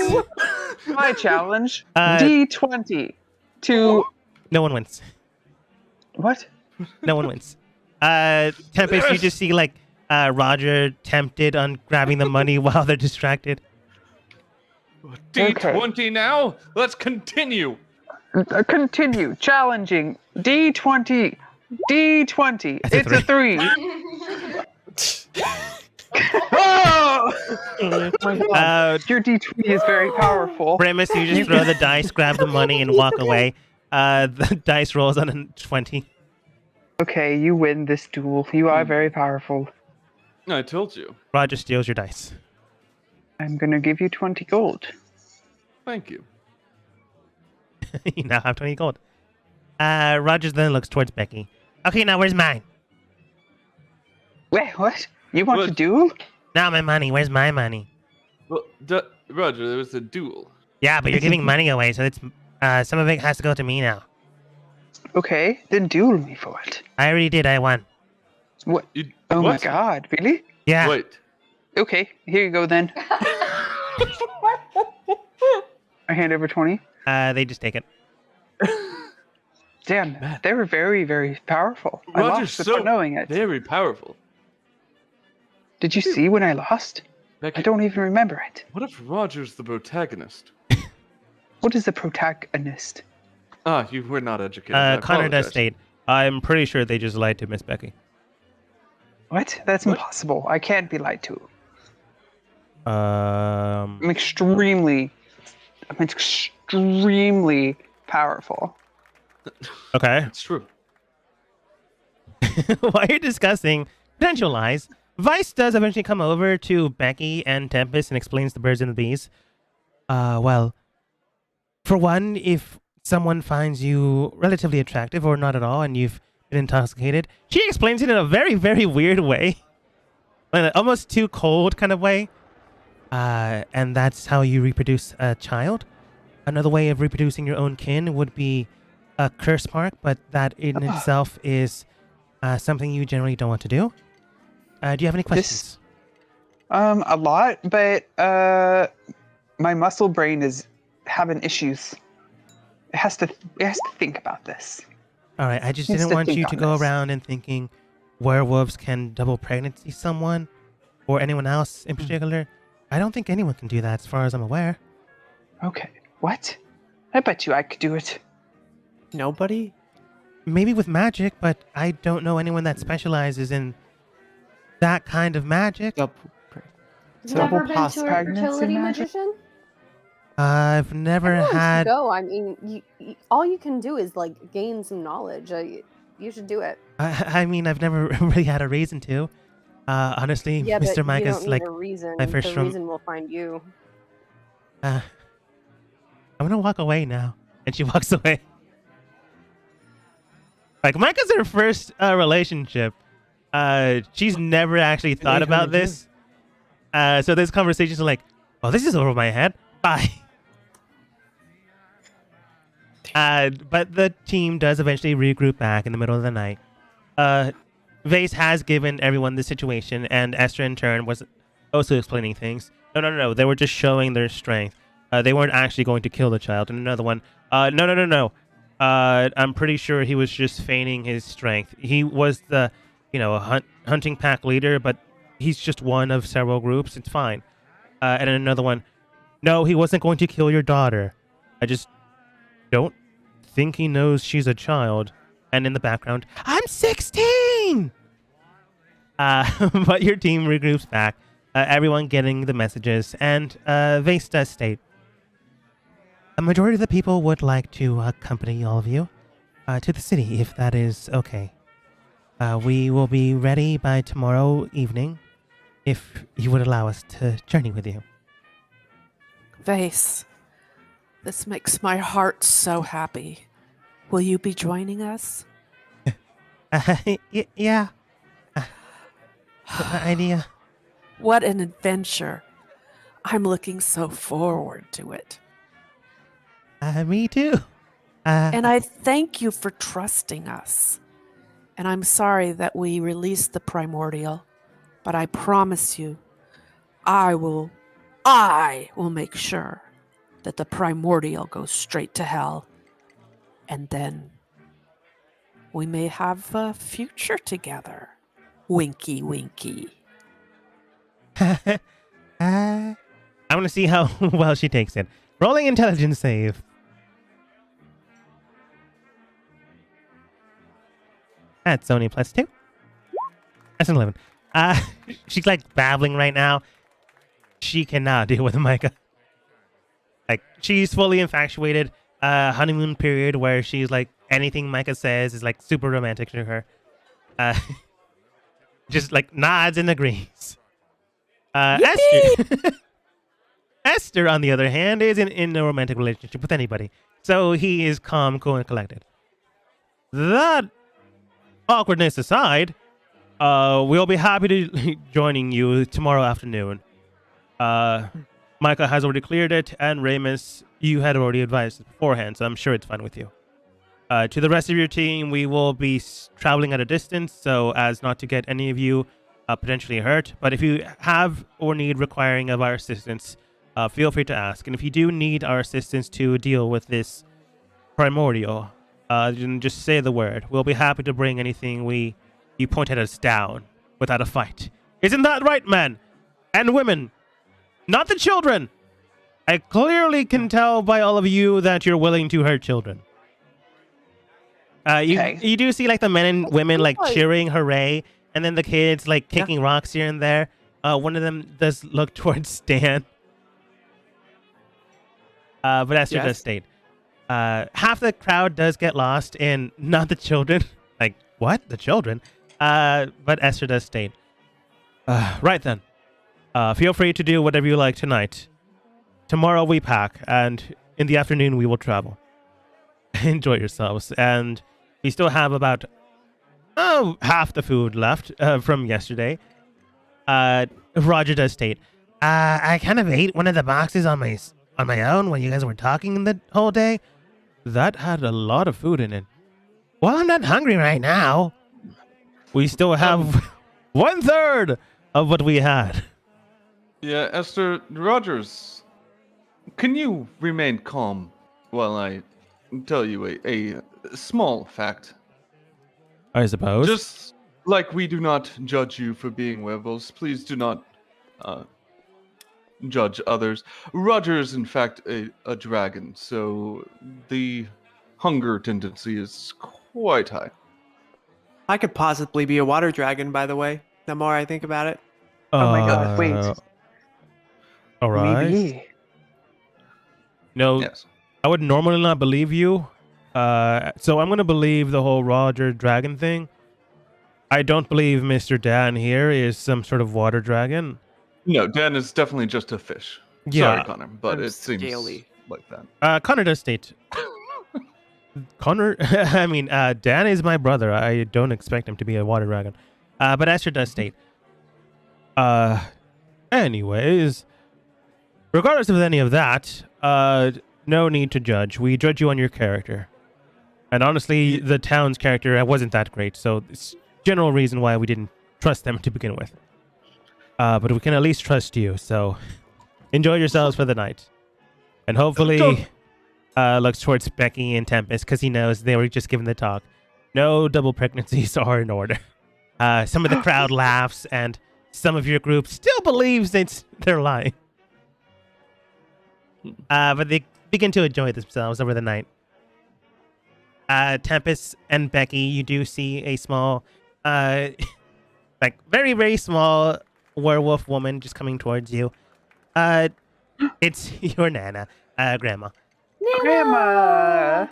I challenge Uh, D20 to No one wins. what? No one wins. Tempest, you just see like Roger tempted on grabbing the money while they're distracted. D20 now? Let's continue. Continue challenging D20. D20. That's a It's a 3. Oh! Oh my God. Your D20 is very powerful. Premise, you just throw the dice, grab the money, and walk away. The dice rolls on a 20. Okay, you win this duel. You are very powerful. I told you. Roger steals your dice. I'm gonna give you 20 gold. Thank you. You now have 20 gold. Roger then looks towards Becky. Okay, now where's mine? Wait, what? You want to What? duel? Now my money. Where's my money? Well, Roger, there was a duel. Yeah, but you're giving money away, so it's some of it has to go to me now. Okay, then duel me for it. I already did. I won. What? You, Oh my what? God, really? Yeah. Wait. Okay, here you go then. I hand over 20. They just take it. Damn, they were very, very powerful. I Roger's lost so without knowing it. very powerful. Did you see when I lost? Becky, I don't even remember it. what if Roger's the protagonist? What is the protagonist? Ah, you were not educated. I Connor does apologize. state, I'm pretty sure they just lied to Miss Becky. What? That's impossible. I can't be lied to. Um, I'm extremely powerful. okay. It's true. While you're discussing potential lies, Vice does eventually come over to Becky and Tempest and explains the birds and the bees. Well, for one, if someone finds you relatively attractive or not at all and you've been intoxicated, she explains it in a very, very weird way. In an almost too cold kind of way. And that's how you reproduce a child. Another way of reproducing your own kin would be a curse mark, but that in itself is something you generally don't want to do. Do you have any questions? A lot, but my muscle brain is having issues. It has to think about this. All right, I just Needs didn't to want think you to on go this. around and thinking werewolves can double pregnancy someone or anyone else in particular. I don't think anyone can do that as far as I'm aware. Okay. What? I bet you I could do it. Nobody? Maybe with magic, but I don't know anyone that specializes in that kind of magic. Double. Never been to a pregnancy fertility magic? magician? I've never Everyone should had. go. I mean, all you can do is like gain some knowledge. You should do it. I mean, I've never really had a reason to. Honestly, Yeah, Mr. but Mike you is don't need like a reason. my first the from- reason will find you. I'm gonna walk away now. And she walks away. Like, Micah's her first relationship. She's never actually thought about this. So this conversation's like, well, this is over my head. Bye. But the team does eventually regroup back in the middle of the night. Vase has given everyone the situation, and Esther in turn was also explaining things. No. They were just showing their strength. They weren't actually going to kill the child. And another one, no. I'm pretty sure he was just feigning his strength. He was the, hunting pack leader, but he's just one of several groups. It's fine. And another one, no, he wasn't going to kill your daughter. I just don't think he knows she's a child. And in the background, I'm 16! But your team regroups back, everyone getting the messages, and Vase does state, a majority of the people would like to accompany all of you to the city, if that is okay. We will be ready by tomorrow evening, if you would allow us to journey with you. Vase, this makes my heart so happy. Will you be joining us? Yeah. Good idea. What an adventure. I'm looking so forward to it. Me too. And I thank you for trusting us. And I'm sorry that we released the primordial, but I promise you, I will make sure that the primordial goes straight to hell. And then we may have a future together. Winky, winky. I want to see how well she takes it. Rolling intelligence save. That's only +2. That's an 11. She's like babbling right now. She cannot deal with Micah. Like, she's fully infatuated. Honeymoon period where she's like, anything Micah says is like super romantic to her. Just like nods and agrees. Esther. Esther, on the other hand, isn't in a romantic relationship with anybody. So he is calm, cool, and collected. That awkwardness aside, we'll be happy to joining you tomorrow afternoon. Micah has already cleared it, and Ramus, you had already advised beforehand, so I'm sure it's fine with you. To the rest of your team, we will be traveling at a distance, so as not to get any of you potentially hurt. But if you have or need requiring of our assistance, feel free to ask. And if you do need our assistance to deal with this primordial, then just say the word. We'll be happy to bring anything you point at us down without a fight. Isn't that right, men and women? Not the children! I clearly can tell by all of you that you're willing to hurt children. You do see like the men and women like cheering hooray, and then the kids like kicking rocks here and there. One of them does look towards Stan. But Esther does state. Half the crowd does get lost in not the children. Like, what? The children? But Esther does state. Right then. Feel free to do whatever you like tonight. Tomorrow we pack, and in the afternoon we will travel. Enjoy yourselves. And we still have about half the food left from yesterday. Roger does state, I kind of ate one of the boxes on my own when you guys were talking the whole day. That had a lot of food in it. Well, I'm not hungry right now. We still have 1/3 of what we had. Yeah, Esther Rogers, can you remain calm while I tell you a small fact? I suppose. Just like we do not judge you for being werewolves, please do not judge others. Roger is in fact a dragon, so the hunger tendency is quite high. I could possibly be a water dragon, by the way, the more I think about it. Oh my god, wait. All right. Maybe. No, Yes. I would normally not believe you. So I'm going to believe the whole Roger dragon thing. I don't believe Mr. Dan here is some sort of water dragon. No, Dan is definitely just a fish. Yeah. Sorry, Connor, but I'm it seems scaly. like that. Connor does state. Connor, I mean, Dan is my brother. I don't expect him to be a water dragon. But Esther does state. Anyways, regardless of any of that, no need to judge. We judge you on your character. And honestly, the town's character wasn't that great, so it's general reason why we didn't trust them to begin with. But we can at least trust you, so enjoy yourselves for the night. And hopefully, looks towards Becky and Tempest, because he knows they were just given the talk. No double pregnancies are in order. Some of the crowd laughs, and some of your group still believes they're lying. But they begin to enjoy themselves over the night. Tempest and Becky, you do see a small, like very, very small werewolf woman just coming towards you. It's your Nana, Grandma. Grandma!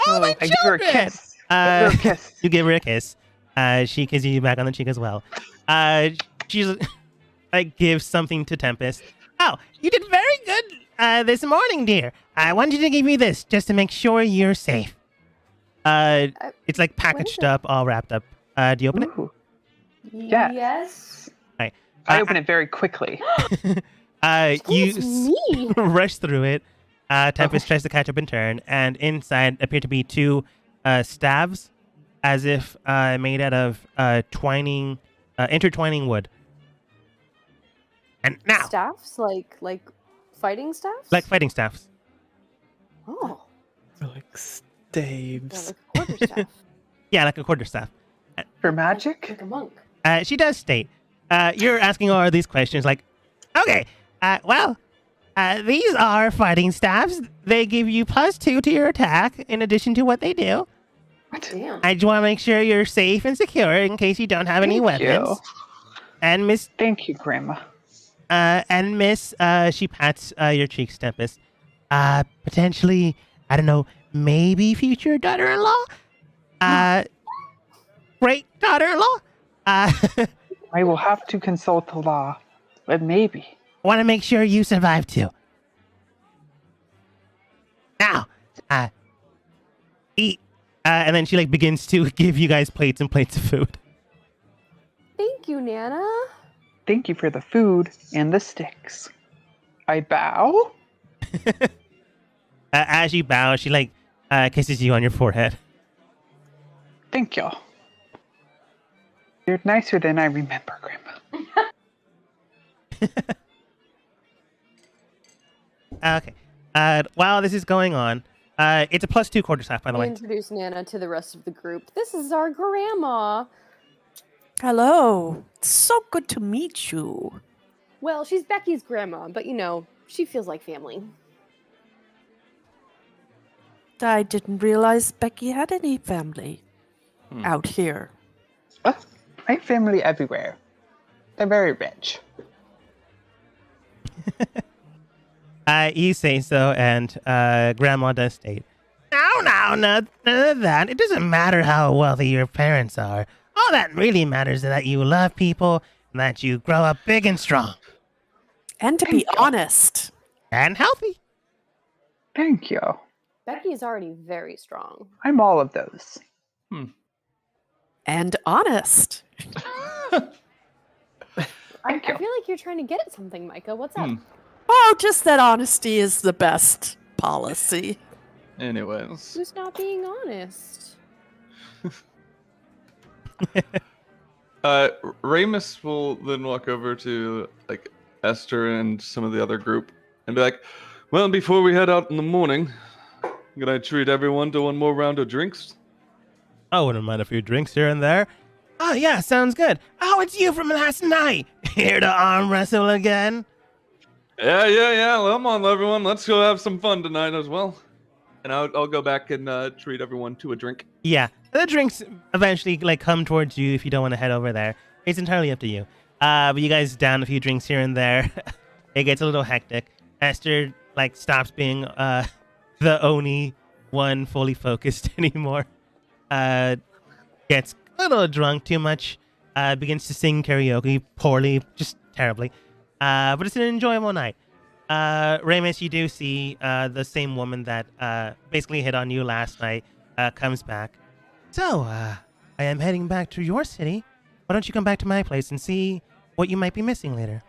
Oh, my I give her a children! kiss. I give her a kiss. You give her a kiss. She kisses you back on the cheek as well. She's like gives something to Tempest. Oh, you did very good this morning, dear. I wanted to give you this just to make sure you're safe. It's like packaged up, all wrapped up. Do you open it? Ooh. Yeah. Yes. Right. I open it very quickly. You It's me. rush through it. Tempest tries to catch up in turn, and inside appear to be two staves, as if made out of intertwining wood. And now, Staffs, like fighting staffs. like fighting staffs. Oh, They're like yeah, staves. like a quarterstaff, Yeah, like a quarterstaff. For magic? like a monk. She does state, you're asking all of these questions like, okay, these are fighting staffs. They give you +2 to your attack in addition to what they do. Damn. I just want to make sure you're safe and secure in case you don't have any Thank you. weapons. And Miss, Thank you, Grandma. she pats your cheeks, Tempest. Potentially, I don't know, maybe future daughter-in-law? Great daughter-in-law? I will have to consult the law, but maybe. Want to make sure you survive too. Now, eat. And then she like begins to give you guys plates and plates of food. Thank you, Nana. Thank you for the food and the sticks. I bow. As you bow, she like kisses you on your forehead. Thank you. You're nicer than I remember, Grandma. Okay. While this is going on, it's a +2 quarterstaff, by the We way. introduce Nana to the rest of the group. This is our grandma. Hello. It's so good to meet you. Well, she's Becky's grandma, but she feels like family. I didn't realize Becky had any family out here. I have family everywhere. They're very rich. You say so, and Grandma does state, No, none of that. It doesn't matter how wealthy your parents are. All that really matters is that you love people and that you grow up big and strong And to be honest, and healthy. Thank you. Becky is already very strong. I'm all of those. and honest. I feel like you're trying to get at something, Micah. What's up? Oh, just that honesty is the best policy. Anyways, Who's not being honest? Ramus will then walk over to like Esther and some of the other group and be like, "Well, before we head out in the morning, can I treat everyone to one more round of drinks?" I wouldn't mind a few drinks here and there. Oh, yeah, sounds good. Oh, it's you from last night. Here to arm wrestle again? Yeah. Well, come on, everyone. Let's go have some fun tonight as well. And I'll go back and treat everyone to a drink. Yeah, the drinks eventually like come towards you if you don't want to head over there. It's entirely up to you. But you guys down a few drinks here and there. It gets a little hectic. Esther like stops being the only one fully focused anymore. Gets a little drunk too much. Begins to sing karaoke poorly, just terribly. But it's an enjoyable night. Ramus, you do see the same woman that basically hit on you last night comes back. So, I am heading back to your city. Why don't you come back to my place and see what you might be missing later?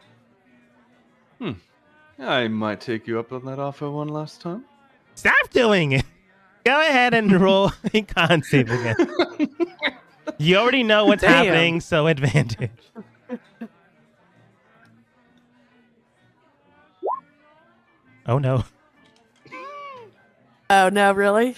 I might take you up on that offer one last time. Stop doing it! Go ahead and roll a con save again. You already know what's Damn. happening, so advantage. Oh no. Oh no, really?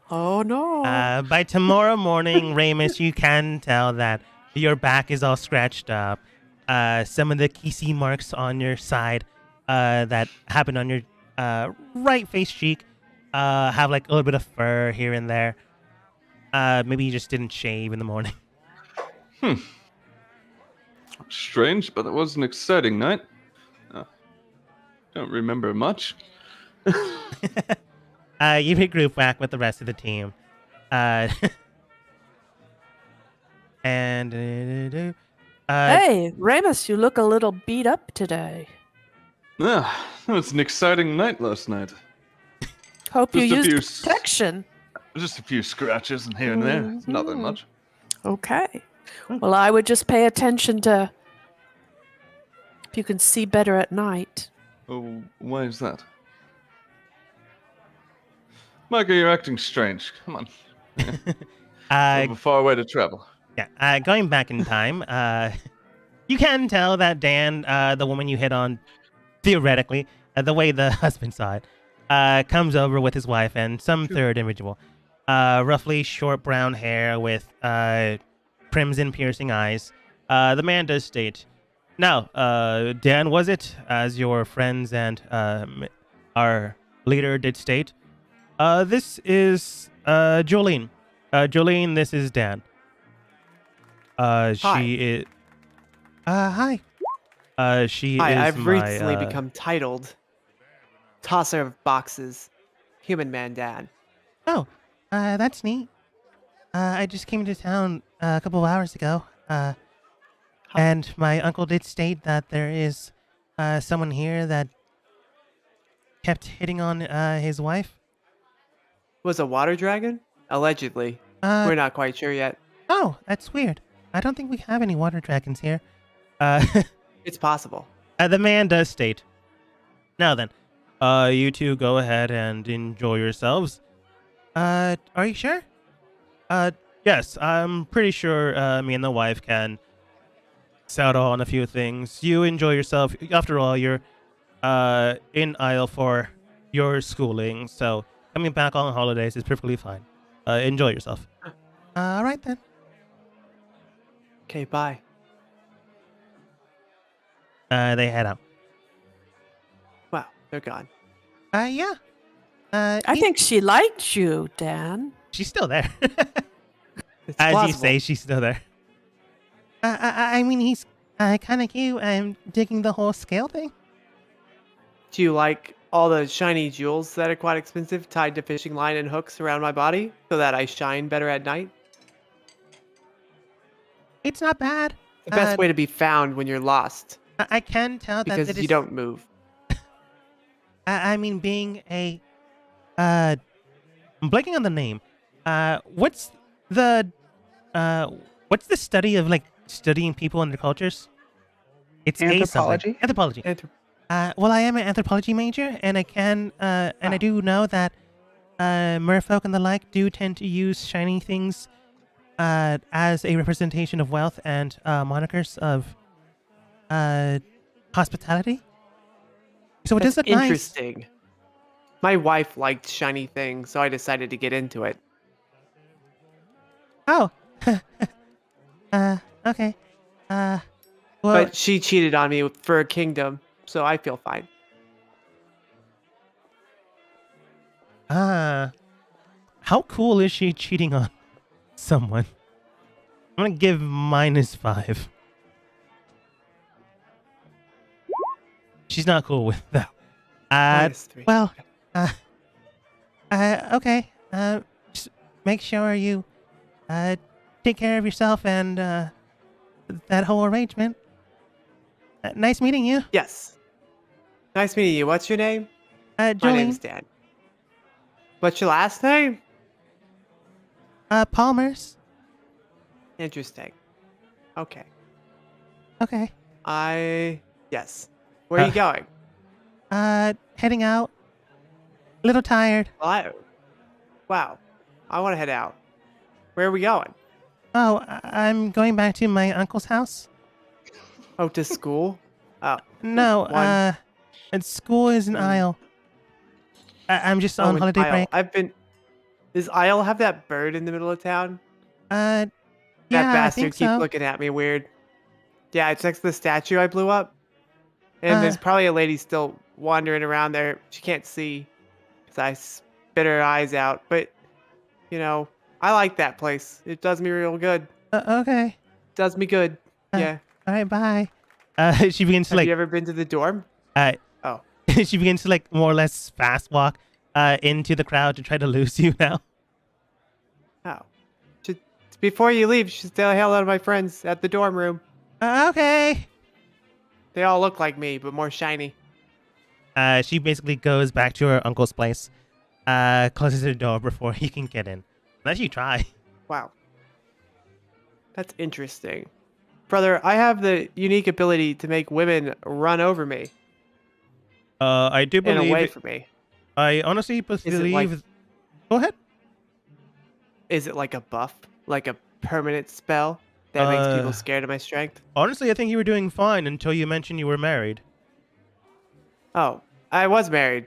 Oh no. By tomorrow morning, Ramus, you can tell that your back is all scratched up. Some of the kissy marks on your side that happened on your right face cheek have like a little bit of fur here and there. Maybe you just didn't shave in the morning. Strange, but it was an exciting night. Don't remember much. You regroup back with the rest of the team. And Hey, Ramus, you look a little beat up today. It was an exciting night last night. Hope you Just a used few protection. Just a few scratches and here and there. It's nothing much. Okay. Well, I would just pay attention to if you can see better at night. Oh, why is that? Micah, you're acting strange. Come on. We have a far way to travel. Yeah, going back in time, you can tell that Dan, the woman you hit on, theoretically, the way the husband saw it, comes over with his wife and some third individual. Roughly short brown hair with crimson piercing eyes. The man does state, "Now, Dan, was it, as your friends and our leader did state? This is Jolene. Jolene, this is Dan. She is... hi. She Hi, is I've my, recently become titled Tosser of Boxes, Human Man Dan. Oh, that's neat. I just came to town a couple of hours ago. And my uncle did state that there is someone here that kept hitting on his wife. Was a water dragon? Allegedly. We're not quite sure yet. Oh, that's weird. I don't think we have any water dragons here. It's possible. The man does state. Now then, you two go ahead and enjoy yourselves. Are you sure? Yes, I'm pretty sure me and the wife can settle on a few things. You enjoy yourself. After all, you're in Isle for your schooling, so coming back on holidays is perfectly fine. Enjoy yourself. All right then. Okay, bye. They head out. Wow, they're gone. Yeah. I think she liked you, Dan. she's still there. It's As plausible. you say, she's still there. I mean, he's kind of cute. I'm digging the whole scale thing. Do you like all the shiny jewels that are quite expensive tied to fishing line and hooks around my body so that I shine better at night? It's not bad. The best way to be found when you're lost I can tell that because it you is- don't move. I mean, being a I'm blanking on the name. What's the study of like studying people and their cultures? It's Anthropology? Anthropology. Well, I am an anthropology major, and I can and I do know that merfolk and the like do tend to use shiny things as a representation of wealth and monikers of hospitality. So it That's does look nice. interesting. My wife liked shiny things, so I decided to get into it. Oh. Okay. Well, But she cheated on me for a kingdom, so I feel fine. how cool is she cheating on someone? I'm gonna give -5. She's not cool with that. -3. Well, okay. Just make sure you, take care of yourself and, that whole arrangement. Nice meeting you. Yes. Nice meeting you. What's your name? My name's Jolene. Dan. What's your last name? Palmer's. Interesting. Okay. Okay. Yes. Where are you going? Heading out. A little tired. Wow. I want to head out. Where are we going? Oh, I'm going back to my uncle's house. Oh, to school? Oh. No, One. and school is an Isle. I'm just on an holiday Isle. break. Does Isle have that bird in the middle of town? Yeah, That I bastard think keeps so. looking at me weird. Yeah, it's next to the statue I blew up. And there's Uh. probably a lady still wandering around there. She can't see because I spit her eyes out. But, I like that place. It does me real good. Okay. Does me good. Uh, Yeah. All right, bye. She begins to Have you ever been to the dorm? Oh. she begins to more or less fast walk into the crowd to try to lose you now. Oh. Before you leave, you should say hello to my friends at the dorm room. Okay. They all look like me, but more shiny. She basically goes back to her uncle's place, closes the door before he can get in. Unless you try. Wow. That's interesting. Brother, I have the unique ability to make women run over me I do and away believe. from me. I honestly it like- believe. Go ahead. Is it like a buff? Like a permanent spell that makes people Uh, scared of my strength? Honestly, I think you were doing fine until you mentioned you were married. Oh, I was married.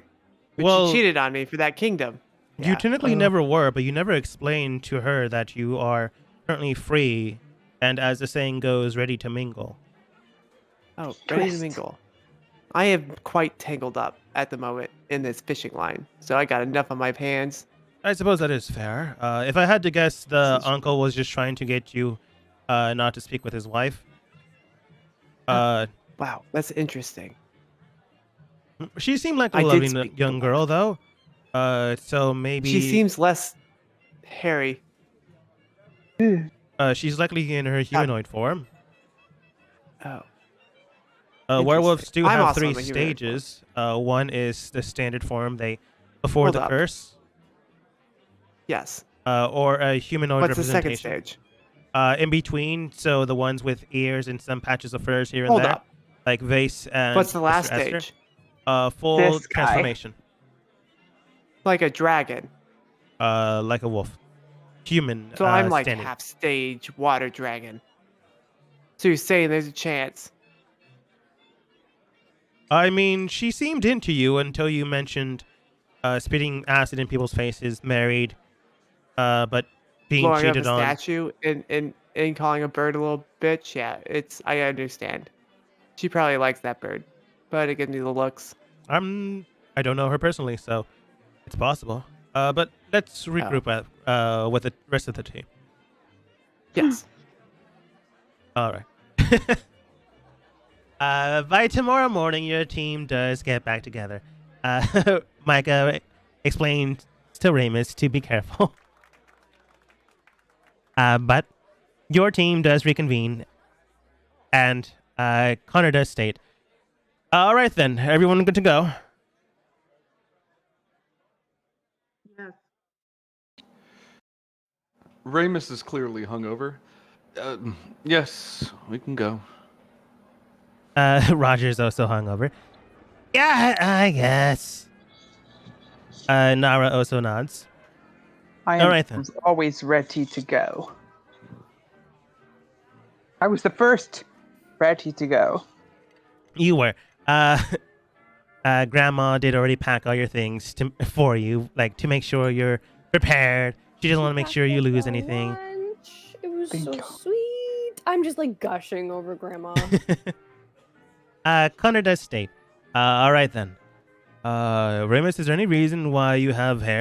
But Well- she cheated on me for that kingdom. You Yeah. technically never were, but you never explained to her that you are currently free and, as the saying goes, ready to mingle. Oh, ready to Twist. mingle. I am quite tangled up at the moment in this fishing line, so I got enough on my hands. I suppose that is fair. If I had to guess, the This is- uncle was just trying to get you not to speak with his wife. Wow, that's interesting. She seemed like a I did lovely speak with young the girl, though. So maybe She seems less hairy. she's likely in her humanoid form. Oh. Werewolves Interesting. do I'm have also 3 in the humanoid form. stages. One is the standard form before Hold the up. curse, Yes. or a humanoid What's the second representation. stage? In between, so the ones with ears and some patches of furs here and Hold there, up. like Vase and What's the last Mr. Esther. stage? Full This guy. transformation, Like a dragon. like a wolf, human. So I'm like standing. half stage water dragon. So you're saying there's a chance? I mean, she seemed into you until you mentioned spitting acid in people's faces, married, but being Blowing up a cheated on. statue and calling a bird a little bitch? Yeah, I understand. She probably likes that bird. But it gives me the looks. I don't know her personally, so it's possible. But let's regroup with the rest of the team. Yes. All right. By tomorrow morning, your team does get back together. Micah explained to Ramus to be careful. But your team does reconvene, and Connor does state, all right then, everyone good to go? Yes. Ramus is clearly hungover. Yes, we can go. Roger's also hungover. Yeah, I guess. Nara also nods. I am All right, then. always ready to go. I was the first ready to go. You were. Grandma did already pack all your things for you, like to make sure you're prepared. She doesn't want to make sure you lose anything. Lunch. It was Thank so you. sweet. I'm just like gushing over Grandma. Connor does state. All right then. Remus, is there any reason why you have hair